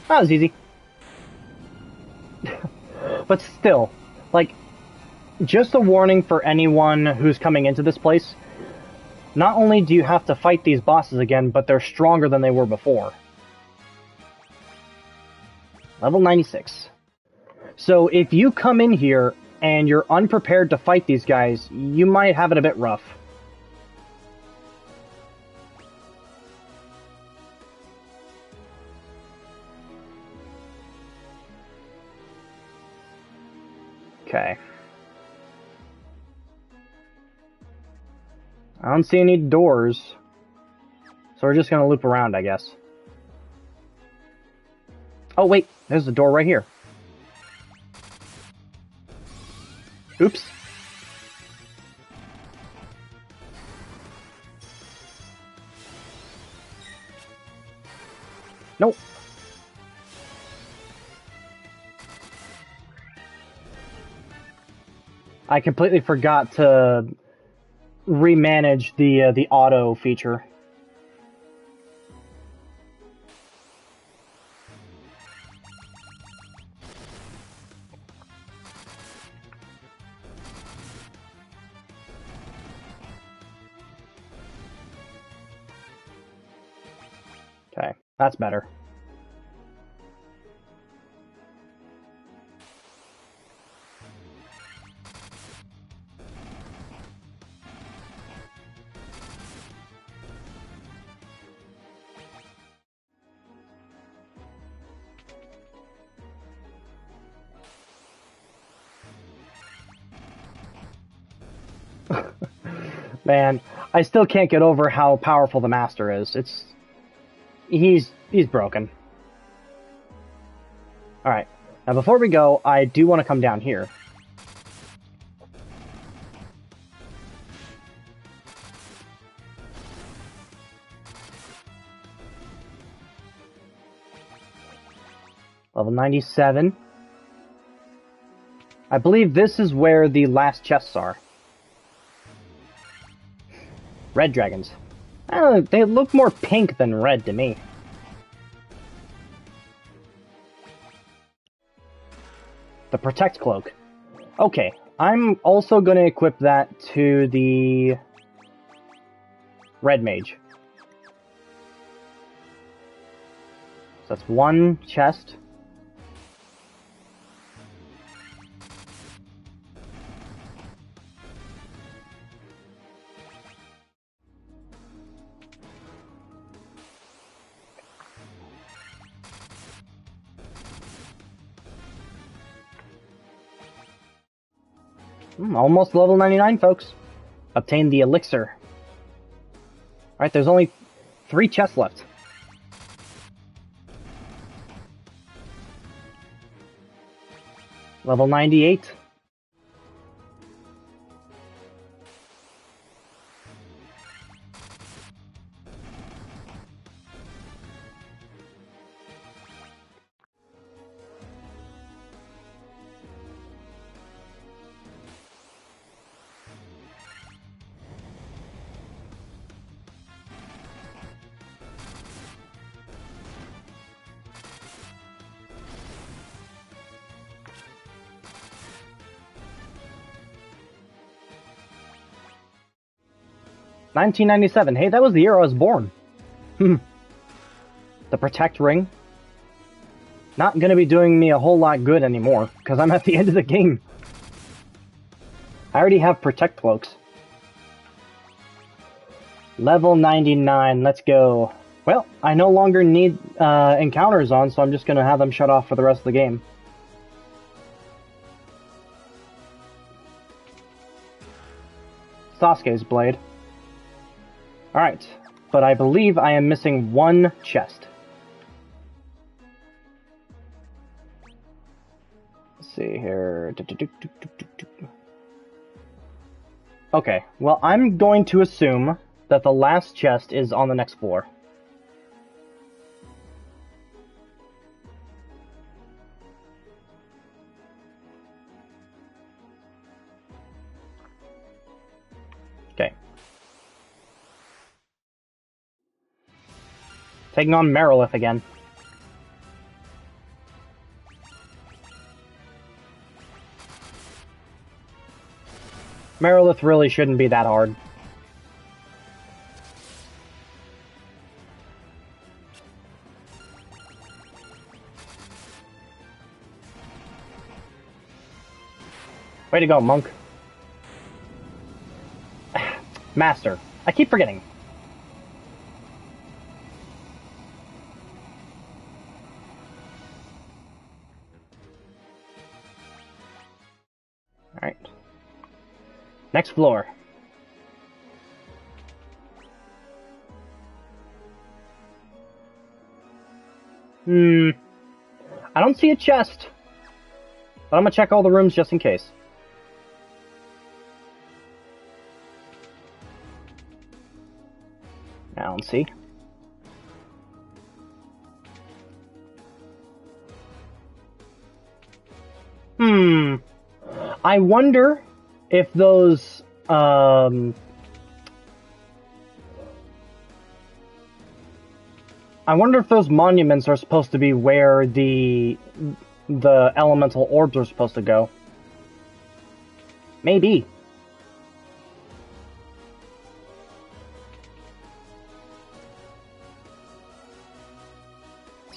That was easy. But still, like, just a warning for anyone who's coming into this place. Not only do you have to fight these bosses again, but they're stronger than they were before. Level 96. So if you come in here and you're unprepared to fight these guys, you might have it a bit rough. Okay. I don't see any doors. So we're just gonna loop around, I guess. Oh wait, there's the door right here. Oops. Nope. I completely forgot to remanage the auto feature. Okay, that's better. Man, I still can't get over how powerful the Master is. He's broken. Alright, now before we go, I do want to come down here. Level 97. I believe this is where the last chests are. Red dragons. They look more pink than red to me. The Protect Cloak. Okay, I'm also going to equip that to the Red Mage. So that's one chest. Almost level 99, folks. Obtain the elixir. Alright, there's only 3 chests left. Level 98. $1997. Hey, that was the year I was born. The Protect Ring. Not gonna be doing me a whole lot good anymore, because I'm at the end of the game. I already have Protect Cloaks. Level 99, let's go. Well, I no longer need encounters on, so I'm just gonna have them shut off for the rest of the game. Sasuke's blade. Alright, but I believe I am missing one chest. Let's see here. Okay, well, I'm going to assume that the last chest is on the next floor. Okay. Taking on Merilith again. Merilith really shouldn't be that hard. Way to go, monk. Master. I keep forgetting. Alright. Next floor. I don't see a chest. But I'm gonna check all the rooms just in case. Now, let's see. I wonder if those, I wonder if those monuments are supposed to be where the elemental orbs are supposed to go. Maybe.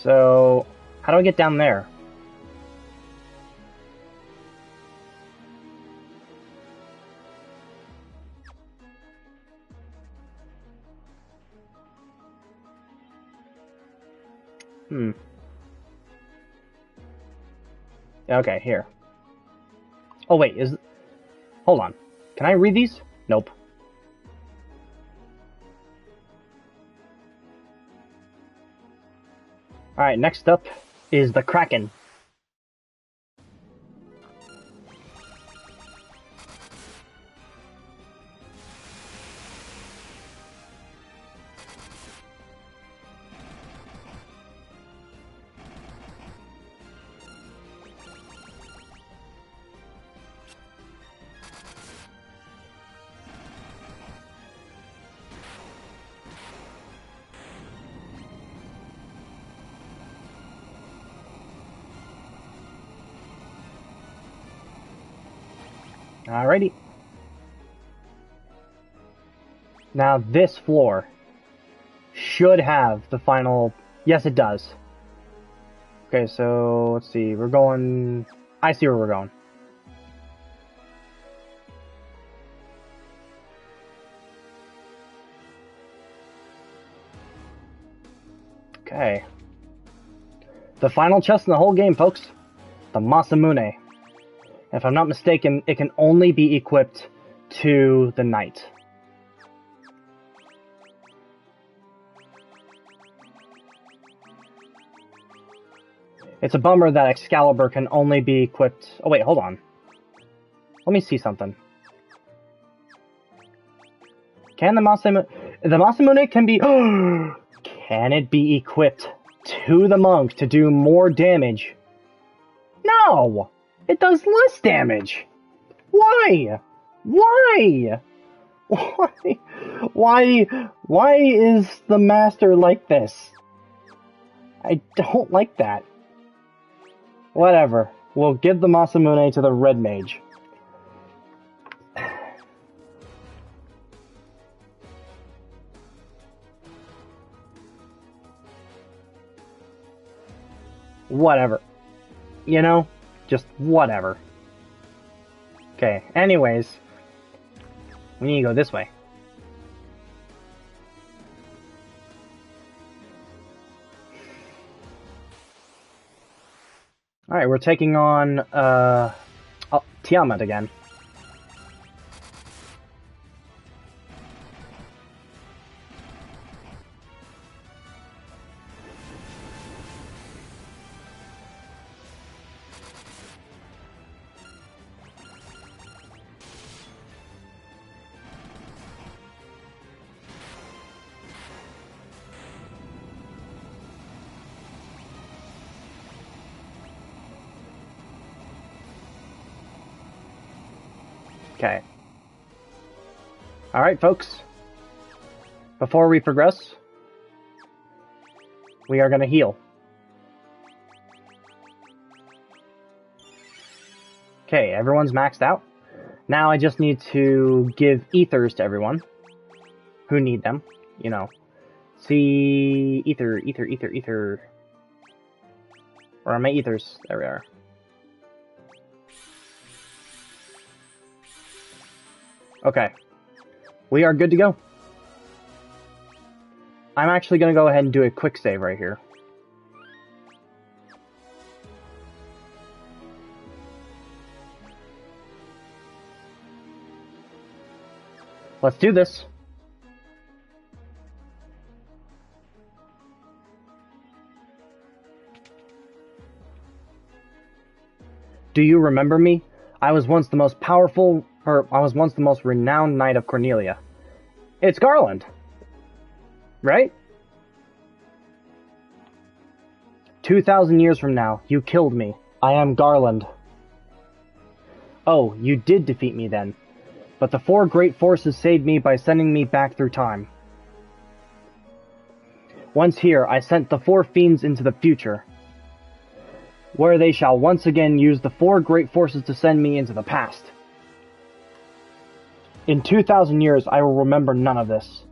So, how do I get down there? Okay, here. Oh wait, hold on. Can I read these? Nope. Alright, next up is the Kraken. Alrighty. Now this floor should have the final... Yes, it does. Okay, so let's see. We're going... I see where we're going. Okay. The final chest in the whole game, folks. The Masamune. If I'm not mistaken, it can only be equipped to the knight. It's a bummer that Excalibur can only be equipped... Oh wait, hold on. Let me see something. Can the Masamune... The Masamune can be... Can it be equipped to the monk to do more damage? No! It does less damage! Why? Why? Why is the master like this? I don't like that. Whatever. We'll give the Masamune to the red mage. Whatever. You know? Just whatever. Okay, anyways. We need to go this way. Alright, we're taking on, Tiamat again. Okay. Alright, folks. Before we progress, we are going to heal. Okay, everyone's maxed out. Now I just need to give ethers to everyone who need them. You know. See... ether. Where are my ethers? There we are. Okay. We are good to go. I'm actually going to go ahead and do a quick save right here. Let's do this. Do you remember me? I was once the most renowned knight of Cornelia. It's Garland. Right? 2,000 years from now, you killed me. I am Garland. Oh, you did defeat me then. But the four great forces saved me by sending me back through time. Once here, I sent the four fiends into the future, where they shall once again use the four great forces to send me into the past. In 2,000 years, I will remember none of this.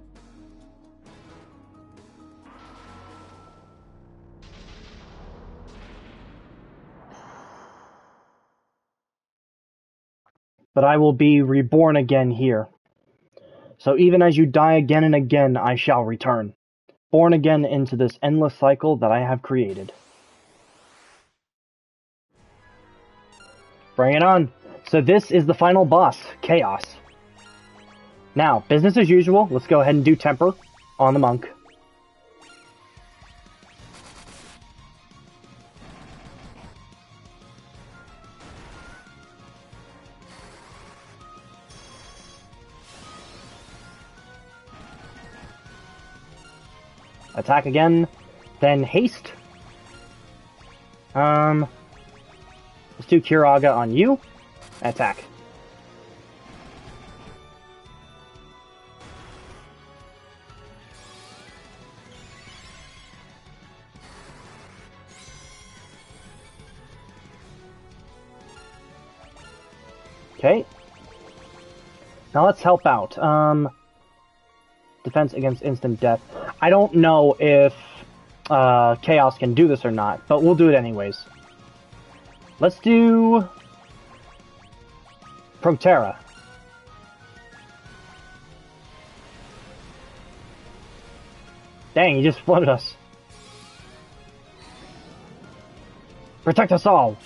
But I will be reborn again here. So even as you die again and again, I shall return, born again into this endless cycle that I have created. Bring it on. So this is the final boss, Chaos. Now, business as usual, let's go ahead and do Temper on the monk. Attack again, then haste. Let's do Curaga on you. Attack. Okay. Now let's help out. Defense against instant death. I don't know if Chaos can do this or not, but we'll do it anyways. Let's do Protera. Dang, he just flooded us. Protect us all.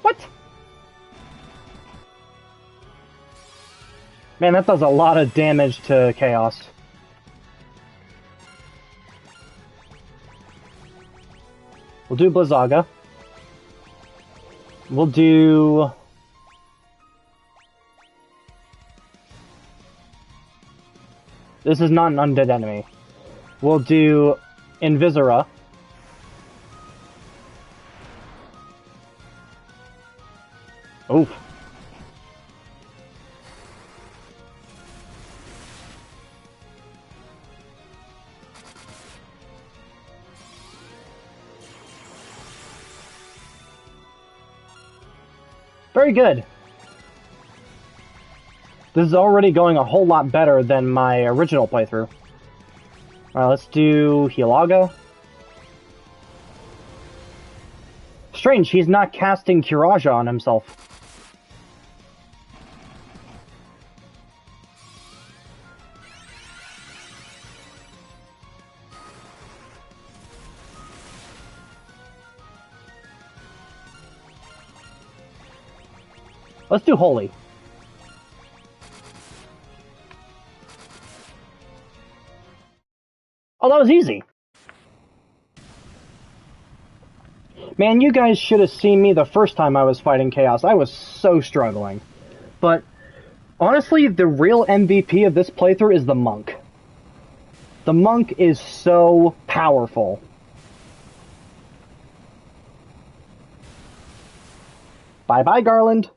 What? Man, that does a lot of damage to Chaos. We'll do Blizzaga. We'll do... This is not an undead enemy. We'll do Invisora. Oof. Very good. This is already going a whole lot better than my original playthrough. Alright, let's do Hilaga. Strange, he's not casting Curaja on himself. Let's do Holy. Oh, that was easy. Man, you guys should have seen me the first time I was fighting Chaos. I was so struggling. But, honestly, the real MVP of this playthrough is the Monk. The Monk is so powerful. Bye-bye, Garland.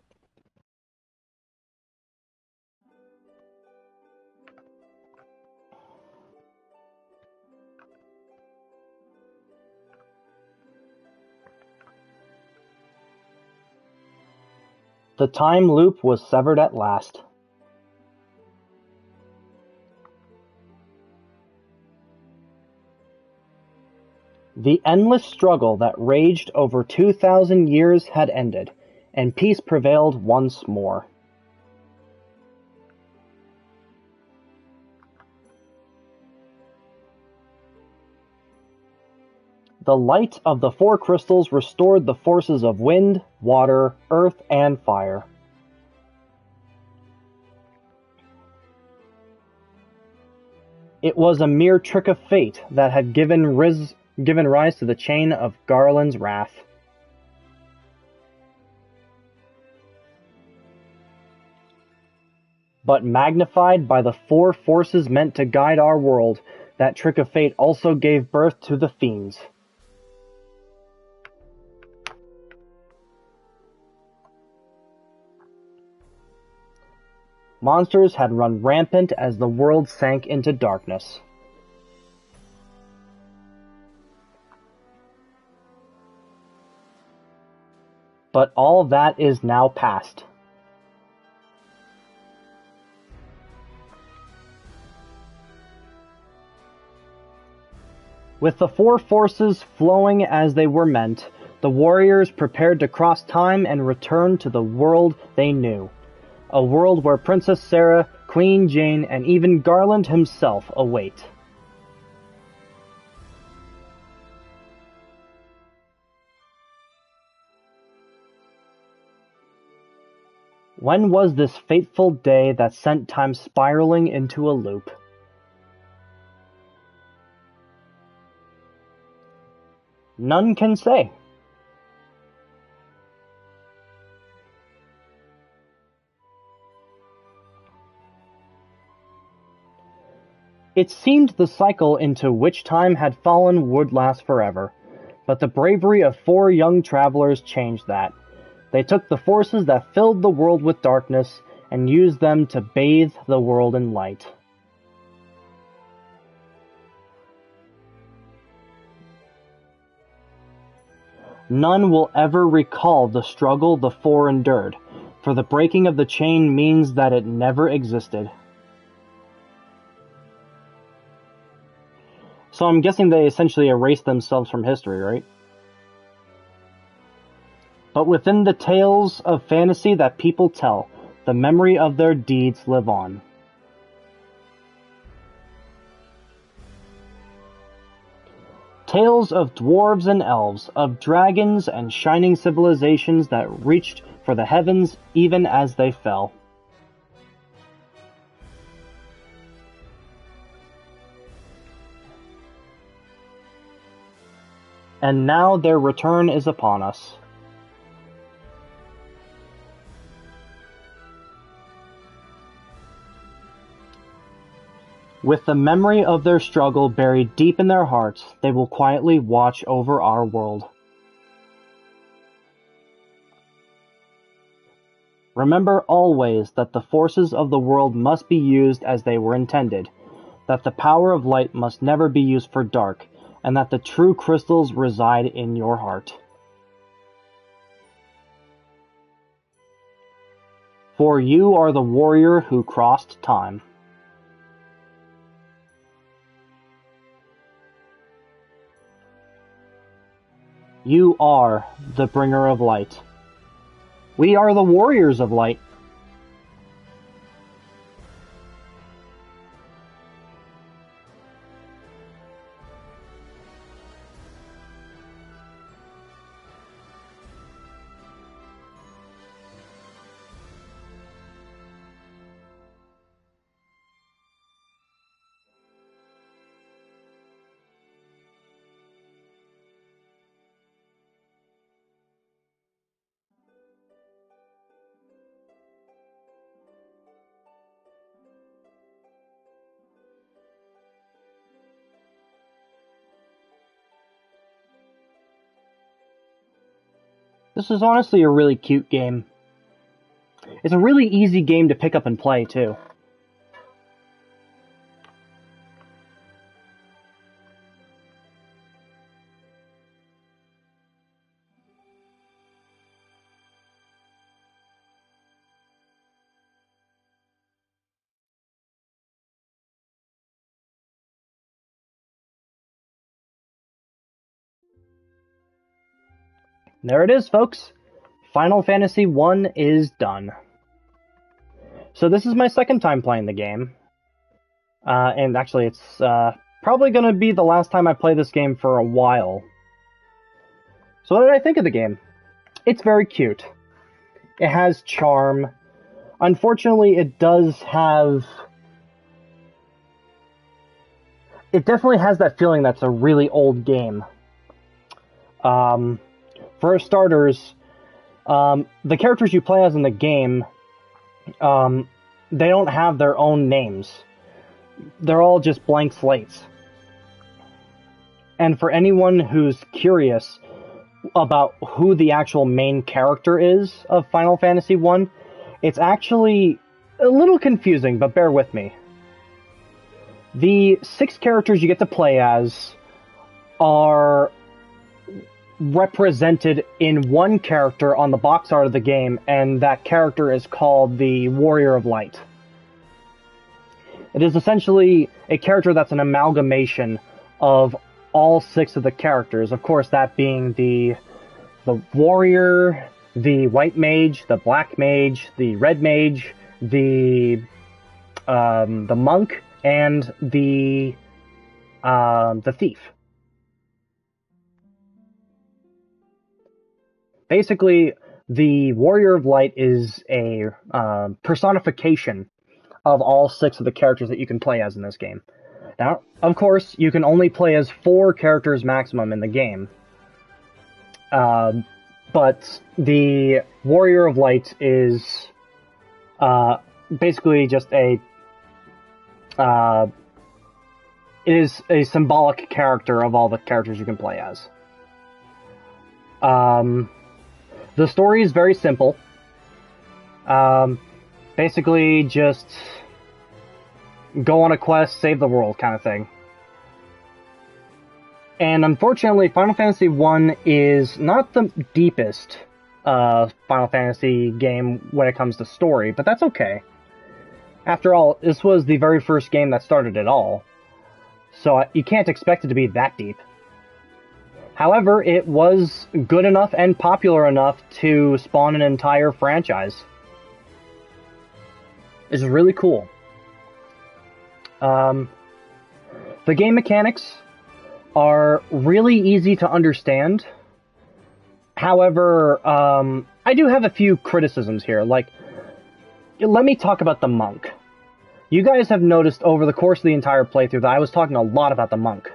The time loop was severed at last. The endless struggle that raged over 2,000 years had ended, and peace prevailed once more. The light of the four crystals restored the forces of wind, water, earth, and fire. It was a mere trick of fate that had given rise to the chain of Garland's wrath. But magnified by the four forces meant to guide our world, that trick of fate also gave birth to the fiends. Monsters had run rampant as the world sank into darkness. But all that is now past. With the four forces flowing as they were meant, the warriors prepared to cross time and return to the world they knew. A world where Princess Sarah, Queen Jane, and even Garland himself await. When was this fateful day that sent time spiraling into a loop? None can say. It seemed the cycle into which time had fallen would last forever, but the bravery of four young travelers changed that. They took the forces that filled the world with darkness and used them to bathe the world in light. None will ever recall the struggle the four endured, for the breaking of the chain means that it never existed. So I'm guessing they essentially erased themselves from history, right? But within the tales of fantasy that people tell, the memory of their deeds live on. Tales of dwarves and elves, of dragons and shining civilizations that reached for the heavens even as they fell. And now their return is upon us. With the memory of their struggle buried deep in their hearts, they will quietly watch over our world. Remember always that the forces of the world must be used as they were intended, that the power of light must never be used for dark, and that the true crystals reside in your heart. For you are the warrior who crossed time. You are the bringer of light. We are the warriors of light. This is honestly a really cute game. It's a really easy game to pick up and play, too. There it is, folks. Final Fantasy I is done. So this is my second time playing the game. And actually, it's probably going to be the last time I play this game for a while. So what did I think of the game? It's very cute. It has charm. Unfortunately, it definitely has that feeling that's a really old game. For starters, the characters you play as in the game, they don't have their own names. They're all just blank slates. And for anyone who's curious about who the actual main character is of Final Fantasy I, it's actually a little confusing, but bear with me. The 6 characters you get to play as are represented in one character on the box art of the game, and that character is called the Warrior of Light. It is essentially a character that's an amalgamation of all 6 of the characters, of course that being the warrior, the white mage, the black mage, the red mage, the monk, and the thief. Basically, the Warrior of Light is a personification of all 6 of the characters that you can play as in this game. Now, of course, you can only play as 4 characters maximum in the game. But the Warrior of Light is basically just it is a symbolic character of all the characters you can play as. The story is very simple. Basically, just go on a quest, save the world kind of thing. And unfortunately, Final Fantasy I is not the deepest Final Fantasy game when it comes to story, but that's okay. After all, this was the very first game that started it all, so you can't expect it to be that deep. However, it was good enough and popular enough to spawn an entire franchise. It's really cool. The game mechanics are really easy to understand. However, I do have a few criticisms here. Like, let me talk about the monk. You guys have noticed over the course of the entire playthrough that I was talking a lot about the monk.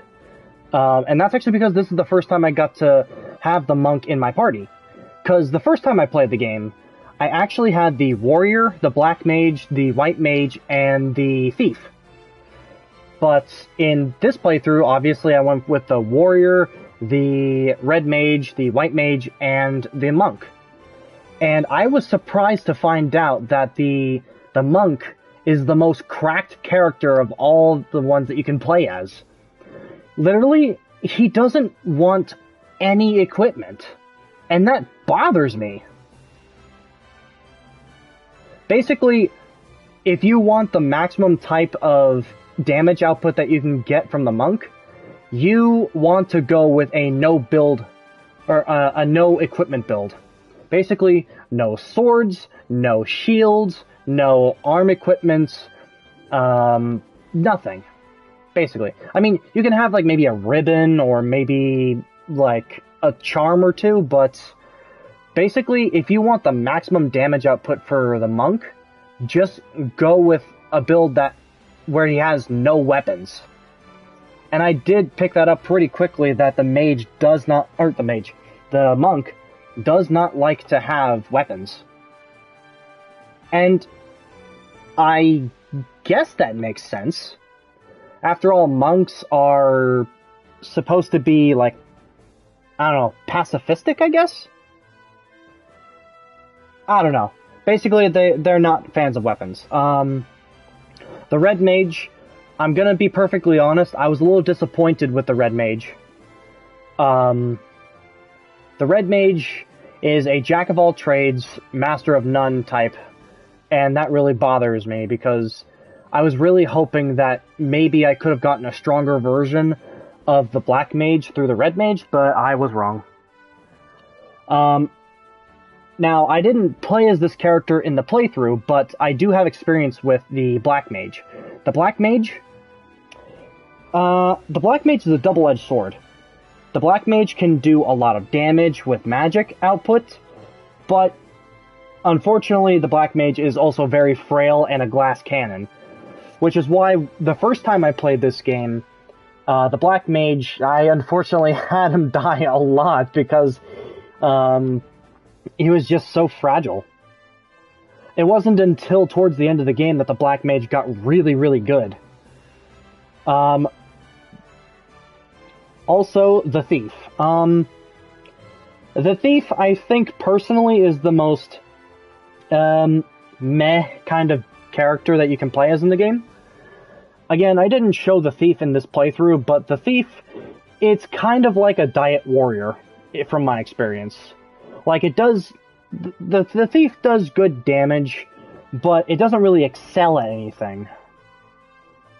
And that's actually because this is the first time I got to have the monk in my party. Because the first time I played the game, I actually had the warrior, the black mage, the white mage, and the thief. But in this playthrough, obviously I went with the warrior, the red mage, the white mage, and the monk. And I was surprised to find out that the monk is the most cracked character of all the ones that you can play as. Literally, he doesn't want any equipment. And that bothers me. Basically, if you want the maximum type of damage output that you can get from the monk, you want to go with a no build, or a no equipment build. Basically, no swords, no shields, no arm equipments, nothing. Basically. I mean, you can have like maybe a ribbon or maybe like a charm or two, but basically, if you want the maximum damage output for the monk, just go with a build where he has no weapons. And I did pick that up pretty quickly that the monk does not like to have weapons. And I guess that makes sense. After all, monks are supposed to be, like, I don't know, pacifistic, I guess? I don't know. Basically, they're not fans of weapons. The red mage, I'm gonna be perfectly honest, I was a little disappointed with the red mage. The red mage is a jack-of-all-trades, master-of-none type, and that really bothers me because I was really hoping that maybe I could have gotten a stronger version of the black mage through the red mage, but I was wrong. Now, I didn't play as this character in the playthrough, but I do have experience with the black mage. The black mage is a double-edged sword. The Black Mage can do a lot of damage with magic output, but unfortunately the Black Mage is also very frail and a glass cannon, which is why the first time I played this game, the Black Mage, I unfortunately had him die a lot because he was just so fragile. It wasn't until towards the end of the game that the Black Mage got really, really good. Also, the Thief. The Thief, I think, personally, is the most meh kind of character that you can play as in the game. Again, I didn't show the Thief in this playthrough, but the Thief, it's kind of like a diet warrior, from my experience. Like, it does... The Thief does good damage, but it doesn't really excel at anything.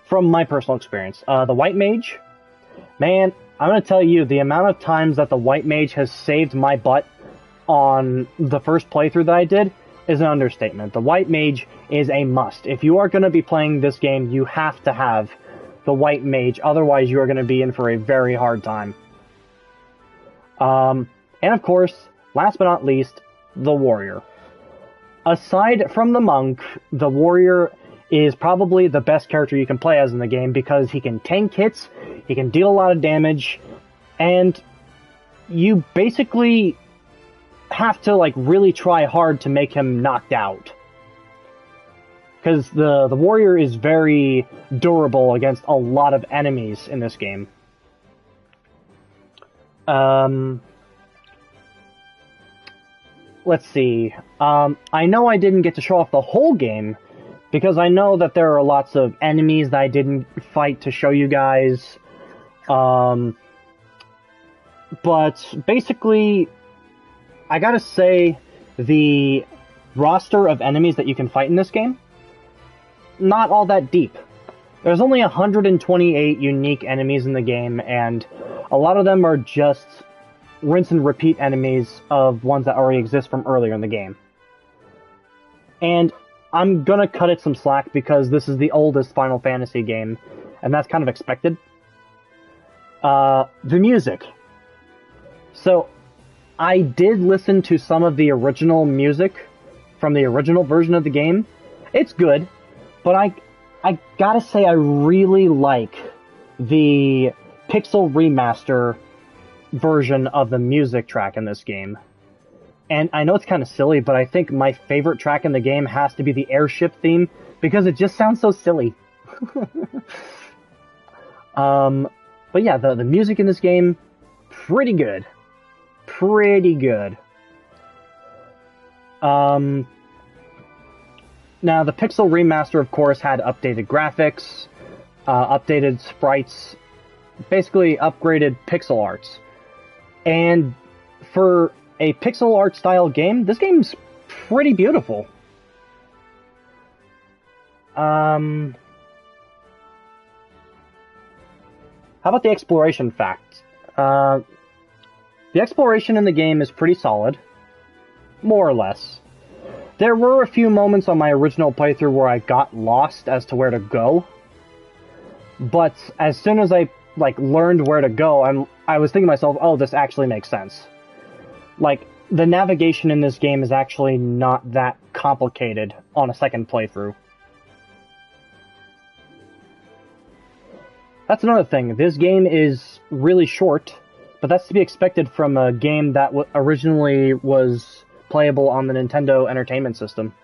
From my personal experience. The White Mage, man, I'm gonna tell you, the amount of times that the White Mage has saved my butt on the first playthrough that I did is an understatement. The White Mage is a must. If you are gonna be playing this game, you have to have the White Mage, otherwise you are gonna be in for a very hard time. And of course, last but not least, the Warrior. Aside from the Monk, the Warrior is probably the best character you can play as in the game because he can tank hits, he can deal a lot of damage, and you basically have to like really try hard to make him knocked out. Because the Warrior is very durable against a lot of enemies in this game. Let's see. I know I didn't get to show off the whole game, because I know that there are lots of enemies that I didn't fight to show you guys. But basically, I gotta say, the roster of enemies that you can fight in this game, not all that deep. There's only 128 unique enemies in the game, and a lot of them are just rinse and repeat enemies of ones that already exist from earlier in the game. And I'm gonna cut it some slack because this is the oldest Final Fantasy game, and that's kind of expected. The music. So, I did listen to some of the original music from the original version of the game. It's good, but I gotta say I really like the Pixel Remaster version of the music track in this game. And I know it's kind of silly, but I think my favorite track in the game has to be the airship theme, because it just sounds so silly. But yeah, the music in this game, pretty good. Pretty good. Now, the Pixel Remaster, of course, had updated graphics, updated sprites, basically upgraded pixel arts. And for a pixel art style game, this game's pretty beautiful. How about the exploration fact? The exploration in the game is pretty solid, more or less. There were a few moments on my original playthrough where I got lost as to where to go, but as soon as I learned where to go, I was thinking to myself, oh, this actually makes sense. Like, the navigation in this game is actually not that complicated on a second playthrough. That's another thing. This game is really short, but that's to be expected from a game that originally was playable on the Nintendo Entertainment System.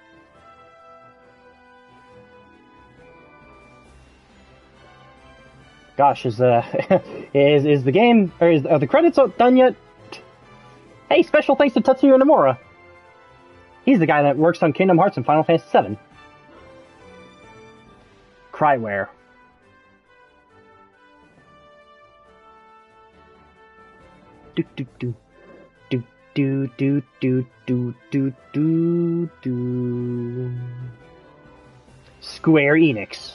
Gosh, is the game, or are the credits done yet? Hey, special thanks to Tetsuya Nomura. He's the guy that works on Kingdom Hearts and Final Fantasy VII. Cryware. Do do do do do do do do do do do. Square Enix.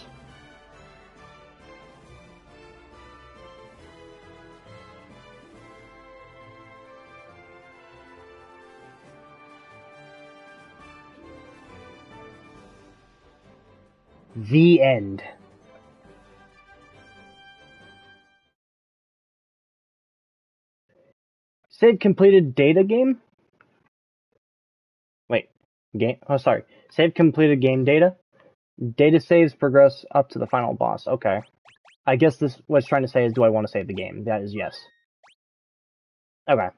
The end. Save completed data game? Wait, game? Oh, sorry. Save completed game data? Data saves progress up to the final boss. Okay. I guess this what it's trying to say is, do I want to save the game? That is yes. Okay.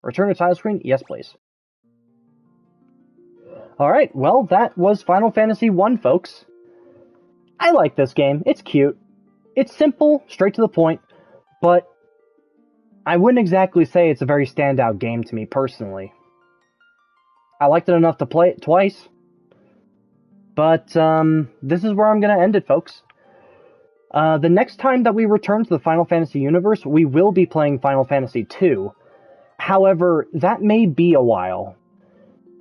Return to title screen? Yes, please. Alright, well, that was Final Fantasy I, folks. I like this game. It's cute. It's simple, straight to the point, but I wouldn't exactly say it's a very standout game to me personally. I liked it enough to play it twice, but this is where I'm going to end it, folks. The next time that we return to the Final Fantasy universe, we will be playing Final Fantasy II. However, that may be a while.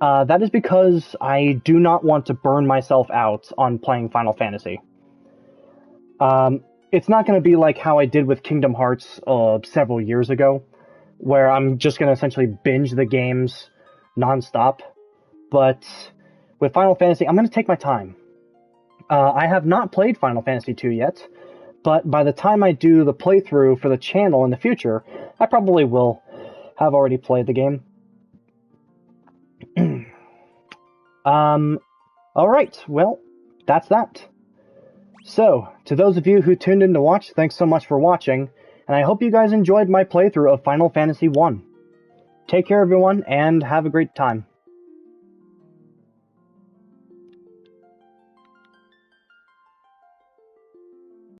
That is because I do not want to burn myself out on playing Final Fantasy. It's not going to be like how I did with Kingdom Hearts several years ago, where I'm just going to essentially binge the games non-stop. But with Final Fantasy, I'm going to take my time. I have not played Final Fantasy II yet, but by the time I do the playthrough for the channel in the future, I probably will have already played the game. Alright, well, that's that. So, to those of you who tuned in to watch, thanks so much for watching, and I hope you guys enjoyed my playthrough of Final Fantasy I. Take care, everyone, and have a great time.